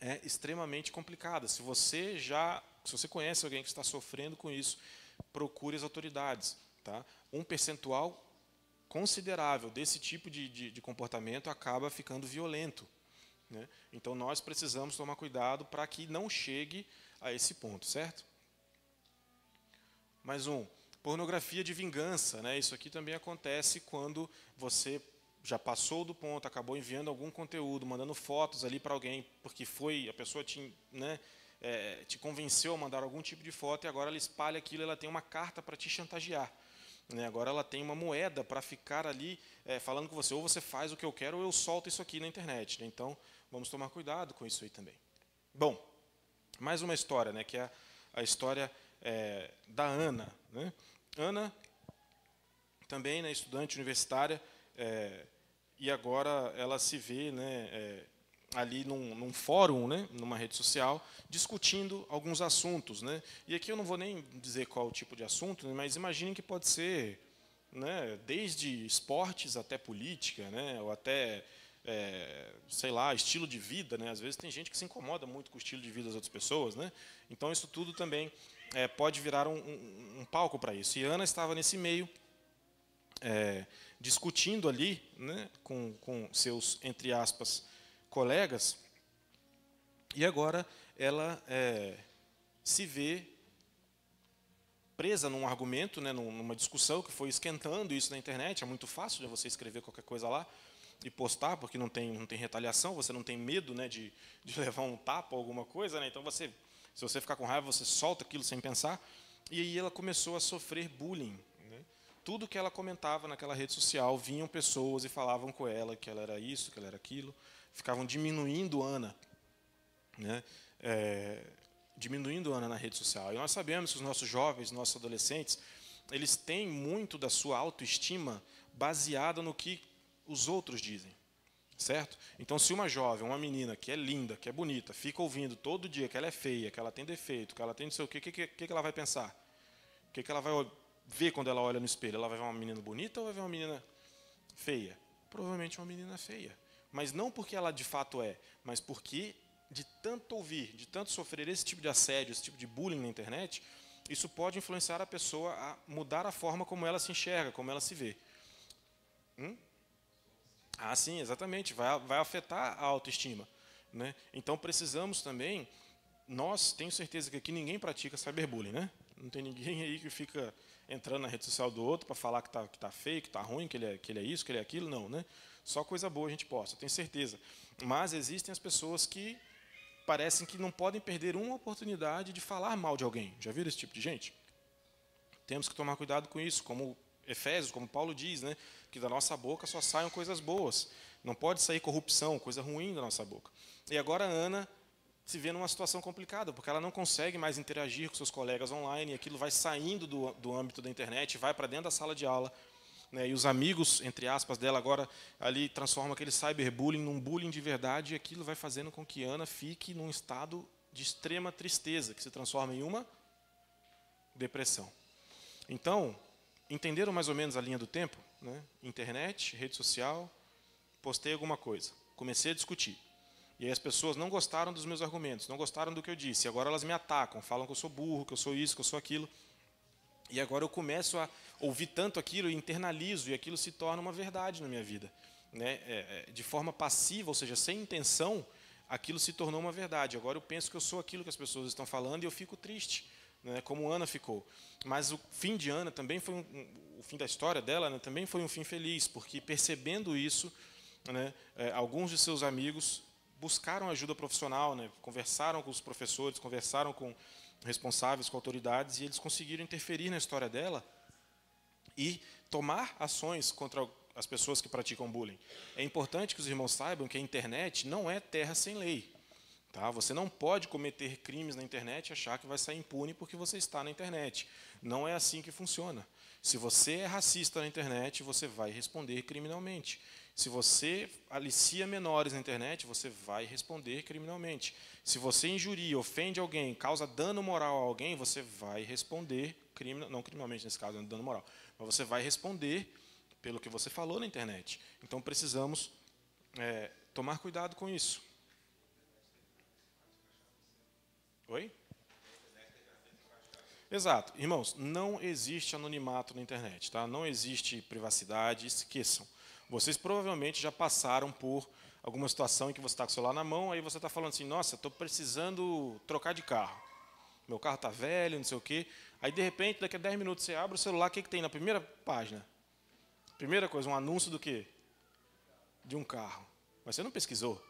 é extremamente complicada. Se você conhece alguém que está sofrendo com isso, procure as autoridades. Tá? Um percentual considerável desse tipo de comportamento acaba ficando violento. Né? Então, nós precisamos tomar cuidado para que não chegue a esse ponto, certo? Mais um. Pornografia de vingança. Né? Isso aqui também acontece quando você já passou do ponto, acabou enviando algum conteúdo, mandando fotos ali para alguém, porque a pessoa te convenceu a mandar algum tipo de foto e agora ela espalha aquilo, ela tem uma carta para te chantagear. Né? Agora ela tem uma moeda para ficar ali falando com você, ou você faz o que eu quero, ou eu solto isso aqui na internet. Né? Então, vamos tomar cuidado com isso aí também. Bom, mais uma história, né, que é a história da Ana. Né? Ana, também, né, estudante universitária, e agora ela se vê, né, ali num fórum, né, numa rede social, discutindo alguns assuntos. Né? E aqui eu não vou nem dizer qual o tipo de assunto, né, mas imaginem que pode ser, né, desde esportes até política, né, ou até, sei lá, estilo de vida. Né? Às vezes tem gente que se incomoda muito com o estilo de vida das outras pessoas. Né? Então isso tudo também pode virar um palco para isso. E Ana estava nesse meio, discutindo ali, né, com seus, entre aspas, colegas, e agora ela se vê presa num argumento, né, numa discussão que foi esquentando isso na internet. É muito fácil de você escrever qualquer coisa lá e postar, porque não tem retaliação, você não tem medo, né, de levar um tapa ou alguma coisa. Né? Então, se você ficar com raiva, você solta aquilo sem pensar. E aí ela começou a sofrer bullying. Tudo que ela comentava naquela rede social, vinham pessoas e falavam com ela que ela era isso, que ela era aquilo, ficavam diminuindo Ana, né? Diminuindo Ana na rede social. E nós sabemos que os nossos jovens, nossos adolescentes, eles têm muito da sua autoestima baseada no que os outros dizem, certo? Então, se uma jovem, uma menina que é linda, que é bonita, fica ouvindo todo dia que ela é feia, que ela tem defeito, que ela tem não sei o quê, o que ela vai pensar? O que ela vai ver quando ela olha no espelho? Ela vai ver uma menina bonita ou vai ver uma menina feia? Provavelmente uma menina feia. Mas não porque ela de fato mas porque de tanto ouvir, de tanto sofrer esse tipo de assédio, esse tipo de bullying na internet, isso pode influenciar a pessoa a mudar a forma como ela se enxerga, como ela se vê. Ah, sim, exatamente. Vai afetar a autoestima. Né? Então, precisamos também... tenho certeza que aqui ninguém pratica cyberbullying, né? Não tem ninguém aí que fica entrando na rede social do outro para falar que tá feio, que tá ruim, que ele é isso, que ele é aquilo. Não, né? Só coisa boa a gente posta, tenho certeza. Mas existem as pessoas que parecem que não podem perder uma oportunidade de falar mal de alguém. Já viram esse tipo de gente? Temos que tomar cuidado com isso, como Efésios, como Paulo diz, né? Que da nossa boca só saiam coisas boas. Não pode sair corrupção, coisa ruim da nossa boca. E agora a Ana se vê numa situação complicada, porque ela não consegue mais interagir com seus colegas online, e aquilo vai saindo do âmbito da internet, vai para dentro da sala de aula, né, e os amigos, entre aspas, dela agora ali transformam aquele cyberbullying num bullying de verdade, e aquilo vai fazendo com que Ana fique num estado de extrema tristeza, que se transforma em uma depressão. Então, entenderam mais ou menos a linha do tempo? Né? Internet, rede social, postei alguma coisa, comecei a discutir. E aí as pessoas não gostaram dos meus argumentos, não gostaram do que eu disse. Agora elas me atacam, falam que eu sou burro, que eu sou isso, que eu sou aquilo. E agora eu começo a ouvir tanto aquilo, e internalizo, e aquilo se torna uma verdade na minha vida. Né? De forma passiva, ou seja, sem intenção, aquilo se tornou uma verdade. Agora eu penso que eu sou aquilo que as pessoas estão falando e eu fico triste, né? Como Ana ficou. Mas o fim de Ana também foi o fim da história dela, né? Também foi um fim feliz, porque percebendo isso, né, alguns de seus amigos buscaram ajuda profissional, né, conversaram com os professores, conversaram com responsáveis, com autoridades, e eles conseguiram interferir na história dela e tomar ações contra as pessoas que praticam bullying. É importante que os irmãos saibam que a internet não é terra sem lei. Tá? Você não pode cometer crimes na internet e achar que vai sair impune porque você está na internet. Não é assim que funciona. Se você é racista na internet, você vai responder criminalmente. Se você alicia menores na internet, você vai responder criminalmente. Se você injuria, ofende alguém, causa dano moral a alguém, você vai responder, não criminalmente nesse caso, dano moral, mas você vai responder pelo que você falou na internet. Então precisamos tomar cuidado com isso. Oi? Exato. Irmãos, não existe anonimato na internet, tá? Não existe privacidade, esqueçam. Vocês provavelmente já passaram por alguma situação em que você está com o celular na mão, aí você está falando assim, nossa, estou precisando trocar de carro. Meu carro está velho, não sei o quê. Aí, de repente, daqui a 10 minutos, você abre o celular, o que tem na primeira página? Primeira coisa, um anúncio do quê? De um carro. Mas você não pesquisou.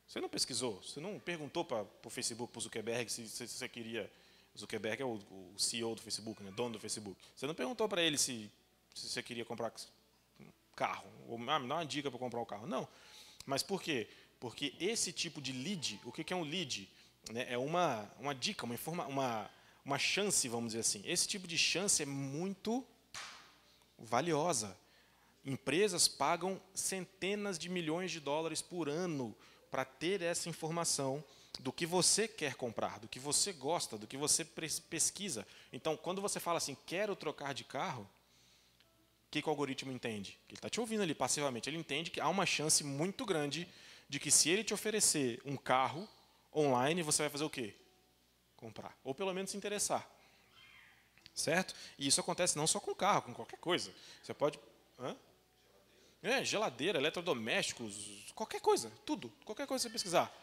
Você não pesquisou. Você não perguntou para o Facebook, para o Zuckerberg, se você queria... Zuckerberg é o CEO do Facebook, né, dono do Facebook. Você não perguntou para ele se você queria comprar carro, ou me dá uma dica para comprar um carro. Não. Mas por quê? Porque esse tipo de lead, o que é um lead? É uma dica, uma chance, vamos dizer assim. Esse tipo de chance é muito valiosa. Empresas pagam centenas de milhões de dólares por ano para ter essa informação do que você quer comprar, do que você gosta, do que você pesquisa. Então, quando você fala assim, quero trocar de carro, o que o algoritmo entende? Ele está te ouvindo ali passivamente. Ele entende que há uma chance muito grande de que se ele te oferecer um carro online, você vai fazer o quê? Comprar. Ou pelo menos se interessar. Certo? E isso acontece não só com carro, com qualquer coisa. Você pode... geladeira, eletrodomésticos, qualquer coisa, tudo. Qualquer coisa que você pesquisar.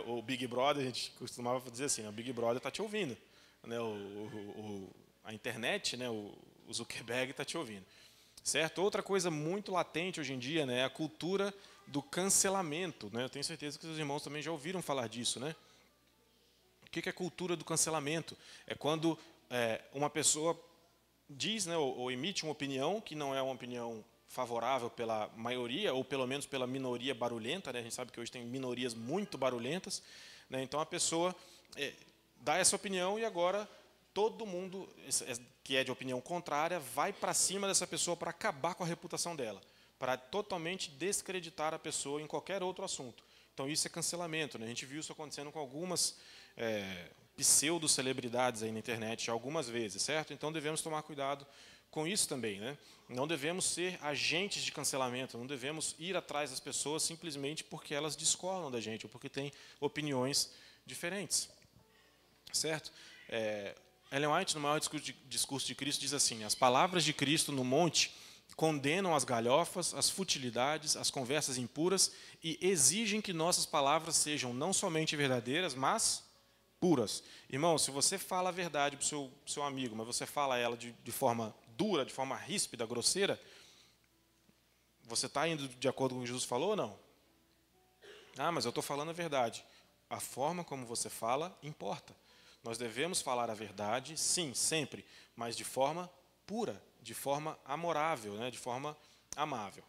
O Big Brother, a gente costumava dizer assim, o Big Brother está te ouvindo. Né? A internet, né? O Zuckerberg está te ouvindo. Certo? Outra coisa muito latente hoje em dia, né, é a cultura do cancelamento. Né? Eu tenho certeza que os irmãos também já ouviram falar disso. Né? O que é a cultura do cancelamento? É quando uma pessoa diz, né, ou emite uma opinião que não é uma opinião favorável pela maioria, ou pelo menos pela minoria barulhenta, né? A gente sabe que hoje tem minorias muito barulhentas, né? Então a pessoa dá essa opinião e agora todo mundo que é de opinião contrária vai para cima dessa pessoa para acabar com a reputação dela, para totalmente descreditar a pessoa em qualquer outro assunto. Então isso é cancelamento, né? A gente viu isso acontecendo com algumas pseudo-celebridades aí na internet algumas vezes, certo? Então devemos tomar cuidado com isso também, né? Não devemos ser agentes de cancelamento, não devemos ir atrás das pessoas simplesmente porque elas discordam da gente ou porque têm opiniões diferentes, certo? Ellen White, no maior discurso de Cristo, diz assim, as palavras de Cristo no monte condenam as galhofas, as futilidades, as conversas impuras e exigem que nossas palavras sejam não somente verdadeiras, mas puras. Irmão, se você fala a verdade para o seu amigo, mas você fala ela de forma dura, de forma ríspida, grosseira, você está indo de acordo com o que Jesus falou ou não? Ah, mas eu estou falando a verdade. A forma como você fala importa. Nós devemos falar a verdade, sim, sempre, mas de forma pura, de forma amorável, né, de forma amável.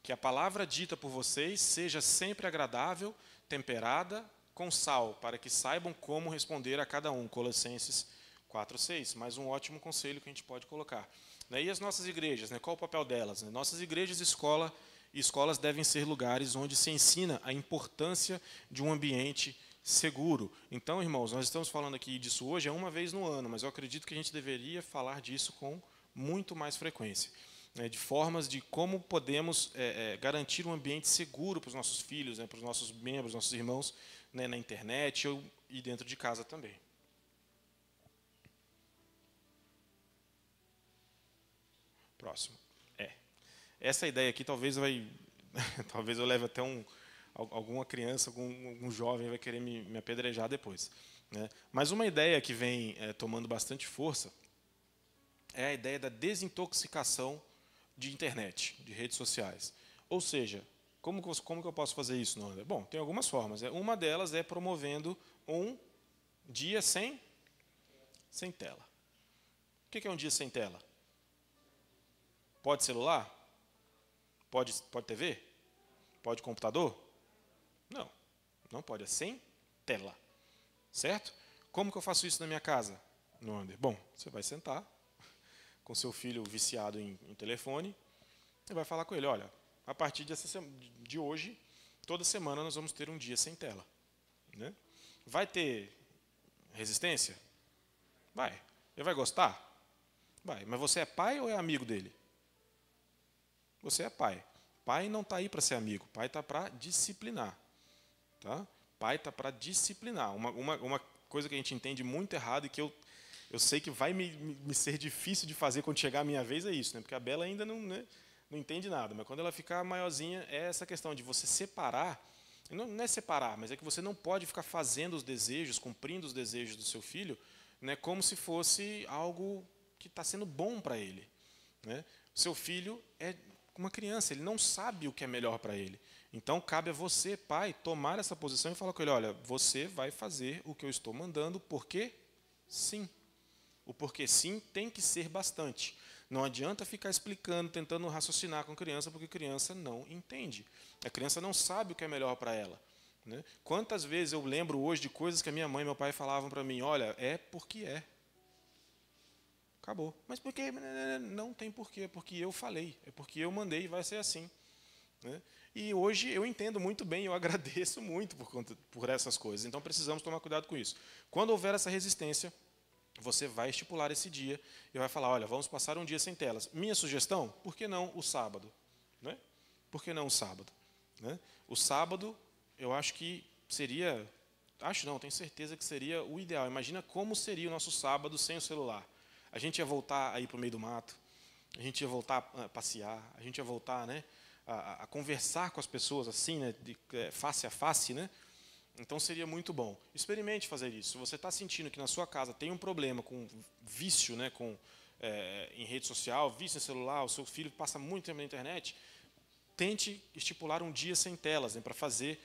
Que a palavra dita por vocês seja sempre agradável, temperada, com sal, para que saibam como responder a cada um. Colossenses 4:6. Mais um ótimo conselho que a gente pode colocar. E as nossas igrejas, qual o papel delas? Nossas igrejas e escolas devem ser lugares onde se ensina a importância de um ambiente seguro. Então, irmãos, nós estamos falando aqui disso hoje, é uma vez no ano, mas eu acredito que a gente deveria falar disso com muito mais frequência. De formas de como podemos garantir um ambiente seguro para os nossos filhos, para os nossos membros, nossos irmãos, na internet e dentro de casa também. Próximo. Essa ideia aqui talvez talvez eu leve até alguma criança, algum jovem vai querer me apedrejar depois. Né? Mas uma ideia que vem tomando bastante força é a ideia da desintoxicação de internet, de redes sociais. Ou seja, Como que eu posso fazer isso, Nanda? Bom, tem algumas formas. Uma delas é promovendo um dia sem tela. O que é um dia sem tela? Pode celular? Pode TV? Pode computador? Não, não pode. É sem tela. Certo? Como que eu faço isso na minha casa, Nanda? Bom, você vai sentar com seu filho viciado em telefone e vai falar com ele, olha, a partir de hoje, toda semana nós vamos ter um dia sem tela. Né? Vai ter resistência? Vai. Ele vai gostar? Vai. Mas você é pai ou é amigo dele? Você é pai. Pai não está aí para ser amigo. Pai está para disciplinar. Tá? Pai está para disciplinar. Uma coisa que a gente entende muito errado e que eu sei que vai me ser difícil de fazer quando chegar a minha vez é isso. Né? Porque a Bela ainda não entende nada. Mas quando ela ficar maiorzinha, é essa questão de você separar. Não é separar, mas é que você não pode ficar fazendo os desejos, cumprindo os desejos do seu filho, né, como se fosse algo que está sendo bom para ele. Né? Seu filho é uma criança, ele não sabe o que é melhor para ele. Então, cabe a você, pai, tomar essa posição e falar com ele, olha, você vai fazer o que eu estou mandando, porque sim. O porque sim tem que ser bastante. Não adianta ficar explicando, tentando raciocinar com a criança, porque a criança não entende. A criança não sabe o que é melhor para ela. Né? Quantas vezes eu lembro hoje de coisas que a minha mãe e meu pai falavam para mim, olha, é porque é. Acabou. Mas por quê? Não tem porquê, é porque eu falei, é porque eu mandei e vai ser assim. Né? E hoje eu entendo muito bem, eu agradeço muito por essas coisas. Então precisamos tomar cuidado com isso. Quando houver essa resistência, você vai estipular esse dia e vai falar, olha, vamos passar um dia sem telas. Minha sugestão, por que não o sábado? Né? Por que não o sábado? Né? O sábado, eu acho que seria, tenho certeza que seria o ideal. Imagina como seria o nosso sábado sem o celular. A gente ia voltar a ir para o meio do mato, a gente ia voltar a passear, a gente ia voltar, né, a conversar com as pessoas assim, né, face a face, né? Então seria muito bom. Experimente fazer isso. Se você está sentindo que na sua casa tem um problema com vício, né, em rede social, vício em celular, o seu filho passa muito tempo na internet, tente estipular um dia sem telas, né, para fazer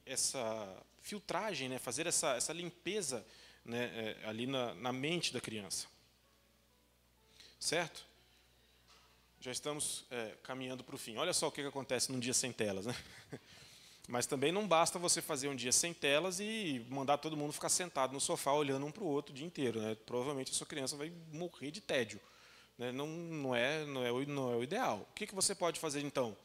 essa filtragem, né, fazer essa limpeza, né, ali na mente da criança. Certo? Já estamos caminhando para o fim. Olha só o que acontece num dia sem telas. Né? Mas também não basta você fazer um dia sem telas e mandar todo mundo ficar sentado no sofá olhando um para o outro o dia inteiro. Né? Provavelmente a sua criança vai morrer de tédio. Né? Não é o ideal. O que você pode fazer então?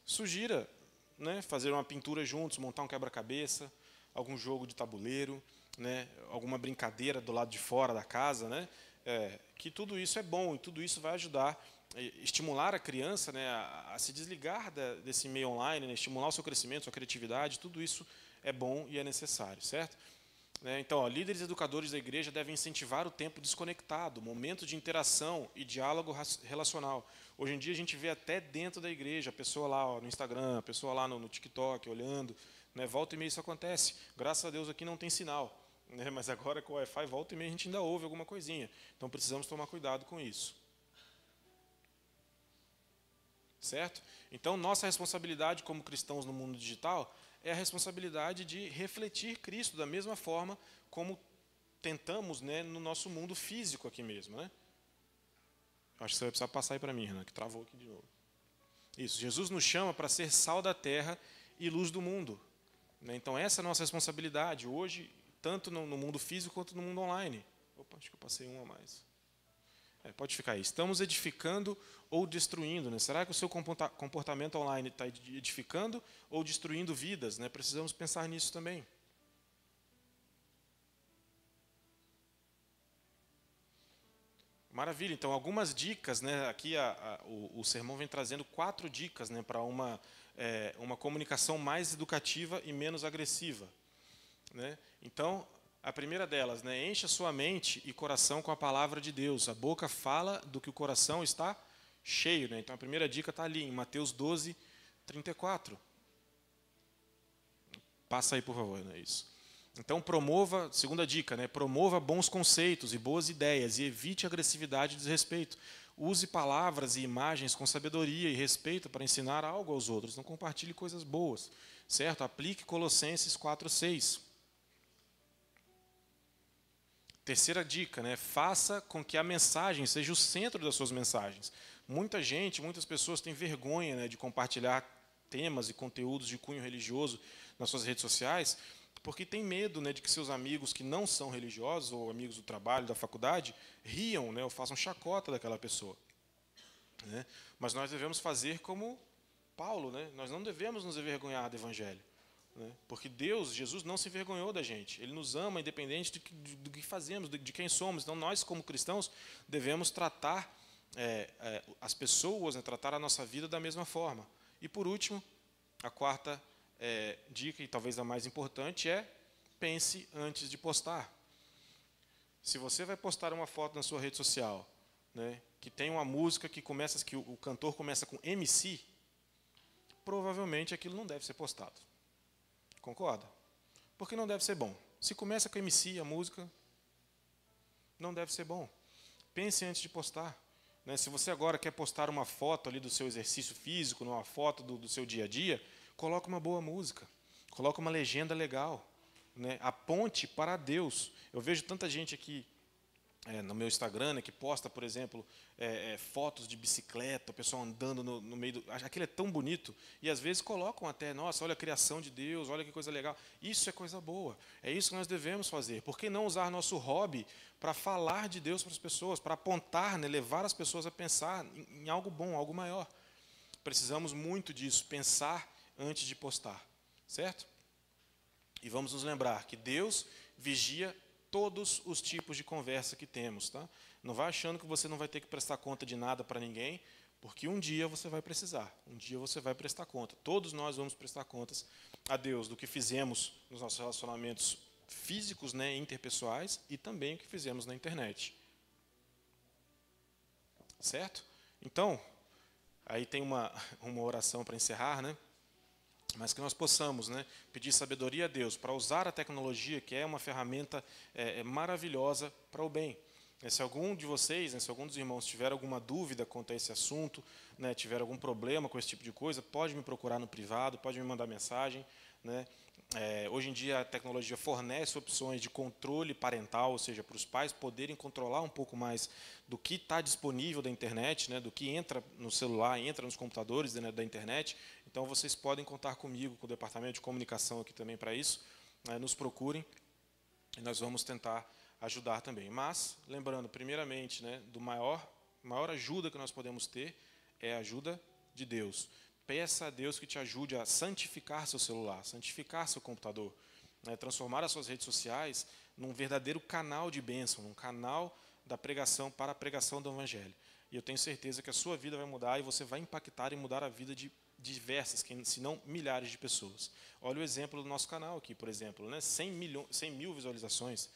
Sugira, né, fazer uma pintura juntos, montar um quebra-cabeça, algum jogo de tabuleiro, né, alguma brincadeira do lado de fora da casa, né, que tudo isso é bom e tudo isso vai ajudar, estimular a criança, né, a se desligar desse meio online, né, estimular o seu crescimento, sua criatividade, tudo isso é bom e é necessário, certo? Então, líderes educadores da igreja devem incentivar o tempo desconectado, momento de interação e diálogo relacional. Hoje em dia a gente vê até dentro da igreja, a pessoa lá no Instagram, a pessoa lá no TikTok, olhando, né, volta e meia isso acontece. Graças a Deus aqui não tem sinal, né, mas agora com o Wi-Fi, volta e meia a gente ainda ouve alguma coisinha. Então precisamos tomar cuidado com isso. Certo? Então nossa responsabilidade como cristãos no mundo digital é a responsabilidade de refletir Cristo da mesma forma como tentamos, né, no nosso mundo físico aqui mesmo. Né? Acho que você vai precisar passar aí para mim, Renan, que travou aqui de novo. Isso, Jesus nos chama para ser sal da terra e luz do mundo. Né? Então essa é a nossa responsabilidade hoje, tanto no mundo físico quanto no mundo online. Opa, acho que eu passei um a mais. Pode ficar aí. Estamos edificando ou destruindo? Né? Será que o seu comportamento online está edificando ou destruindo vidas? Né? Precisamos pensar nisso também. Maravilha. Então, algumas dicas. Né? Aqui o sermão vem trazendo 4 dicas, né, para uma comunicação mais educativa e menos agressiva. Né? Então, a primeira delas, né, encha sua mente e coração com a palavra de Deus. A boca fala do que o coração está cheio. Né? Então, a primeira dica está ali, em Mateus 12, 34. Passa aí, por favor. Né, isso. Então, promova, segunda dica, né, promova bons conceitos e boas ideias e evite agressividade e desrespeito. Use palavras e imagens com sabedoria e respeito para ensinar algo aos outros. Não compartilhe coisas boas, certo? Aplique Colossenses 4:6. Terceira dica, né? Faça com que a mensagem seja o centro das suas mensagens. Muitas pessoas têm vergonha, né, de compartilhar temas e conteúdos de cunho religioso nas suas redes sociais, porque tem medo, né, de que seus amigos que não são religiosos, ou amigos do trabalho, da faculdade, riam, né, ou façam chacota daquela pessoa. Né? Mas nós devemos fazer como Paulo, né? Nós não devemos nos envergonhar do Evangelho. Né? Porque Deus, Jesus, não se envergonhou da gente. Ele nos ama independente do que fazemos, de quem somos. Então, nós, como cristãos, devemos tratar as pessoas, né, tratar a nossa vida da mesma forma. E, por último, a quarta dica, e talvez a mais importante, é pense antes de postar. Se você vai postar uma foto na sua rede social, né, que tem uma música que o cantor começa com MC, provavelmente aquilo não deve ser postado. Concorda? Porque não deve ser bom. Se começa com MC, a música, não deve ser bom. Pense antes de postar. Né? Se você agora quer postar uma foto ali do seu exercício físico, uma foto do seu dia a dia, coloque uma boa música. Coloque uma legenda legal. Né? Aponte para Deus. Eu vejo tanta gente aqui no meu Instagram, né, que posta, por exemplo, fotos de bicicleta, o pessoal andando no meio do... Aquilo é tão bonito. E às vezes colocam até, nossa, olha a criação de Deus, olha que coisa legal. Isso é coisa boa. É isso que nós devemos fazer. Por que não usar nosso hobby para falar de Deus para as pessoas, para apontar, né, levar as pessoas a pensar em algo bom, algo maior? Precisamos muito disso, pensar antes de postar. Certo? E vamos nos lembrar que Deus vigia todos os tipos de conversa que temos. Tá? Não vai achando que você não vai ter que prestar conta de nada para ninguém, porque um dia você vai precisar, um dia você vai prestar conta. Todos nós vamos prestar contas a Deus do que fizemos nos nossos relacionamentos físicos, né, interpessoais, e também o que fizemos na internet. Certo? Então, aí tem uma oração para encerrar, né? Mas que nós possamos, né, pedir sabedoria a Deus para usar a tecnologia, que é uma ferramenta maravilhosa para o bem. Se algum de vocês, né, se algum dos irmãos tiver alguma dúvida quanto a esse assunto, né, tiver algum problema com esse tipo de coisa, pode me procurar no privado, pode me mandar mensagem. Né? Hoje em dia a tecnologia fornece opções de controle parental, ou seja, para os pais poderem controlar um pouco mais do que está disponível da internet, né, do que entra no celular, entra nos computadores, né, da internet. Então vocês podem contar comigo, com o departamento de comunicação aqui também para isso. Nos procurem e nós vamos tentar ajudar também. Mas, lembrando, primeiramente, né, maior ajuda que nós podemos ter é a ajuda de Deus. Peça a Deus que te ajude a santificar seu celular, santificar seu computador, né, transformar as suas redes sociais num verdadeiro canal de bênção, num canal da pregação para a pregação do Evangelho. E eu tenho certeza que a sua vida vai mudar e você vai impactar e mudar a vida de diversas, se não milhares de pessoas. Olha o exemplo do nosso canal aqui, por exemplo, né, 100 mil visualizações,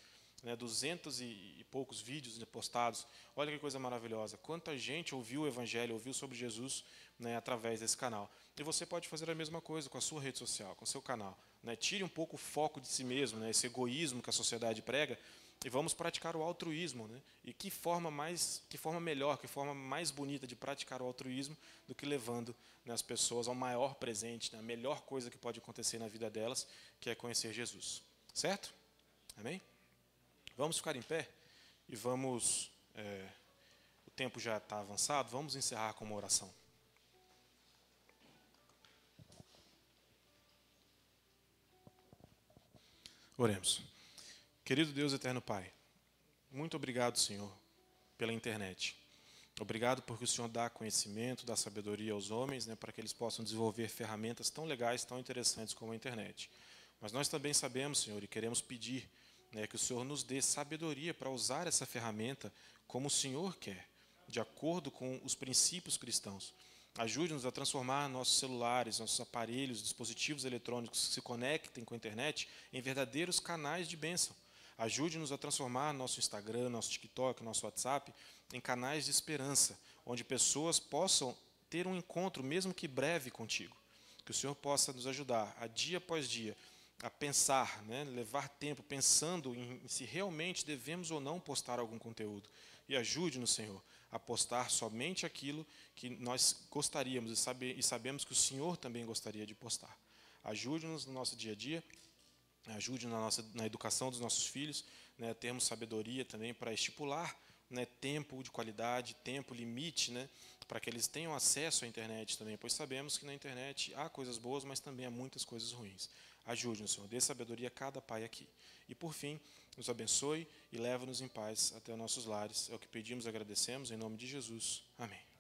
né, 200 e poucos vídeos, né, postados. Olha que coisa maravilhosa. Quanta gente ouviu o Evangelho, ouviu sobre Jesus, né, através desse canal. E você pode fazer a mesma coisa com a sua rede social, com o seu canal. Né? Tire um pouco o foco de si mesmo, né, esse egoísmo que a sociedade prega, e vamos praticar o altruísmo. Né? E que forma melhor, que forma mais bonita de praticar o altruísmo do que levando, né, as pessoas ao maior presente, né, a melhor coisa que pode acontecer na vida delas, que é conhecer Jesus. Certo? Amém? Vamos ficar em pé e vamos... o tempo já está avançado, vamos encerrar com uma oração. Oremos. Querido Deus eterno Pai, muito obrigado, Senhor, pela internet. Obrigado porque o Senhor dá conhecimento, dá sabedoria aos homens, né, para que eles possam desenvolver ferramentas tão legais, tão interessantes como a internet. Mas nós também sabemos, Senhor, e queremos pedir, né, que o Senhor nos dê sabedoria para usar essa ferramenta como o Senhor quer, de acordo com os princípios cristãos. Ajude-nos a transformar nossos celulares, nossos aparelhos, dispositivos eletrônicos que se conectem com a internet em verdadeiros canais de bênção. Ajude-nos a transformar nosso Instagram, nosso TikTok, nosso WhatsApp em canais de esperança, onde pessoas possam ter um encontro, mesmo que breve, contigo. Que o Senhor possa nos ajudar, a dia após dia, a pensar, né, levar tempo pensando em se realmente devemos ou não postar algum conteúdo. E ajude-nos, Senhor, a postar somente aquilo que nós gostaríamos e sabemos que o Senhor também gostaria de postar. Ajude-nos no nosso dia a dia, ajude-nos na educação dos nossos filhos, né, termos sabedoria também para estipular, né, tempo de qualidade, tempo limite, né, para que eles tenham acesso à internet também, pois sabemos que na internet há coisas boas, mas também há muitas coisas ruins. Ajude-nos, Senhor, dê sabedoria a cada pai aqui. E por fim, nos abençoe e leva-nos em paz até os nossos lares. É o que pedimos e agradecemos, em nome de Jesus. Amém.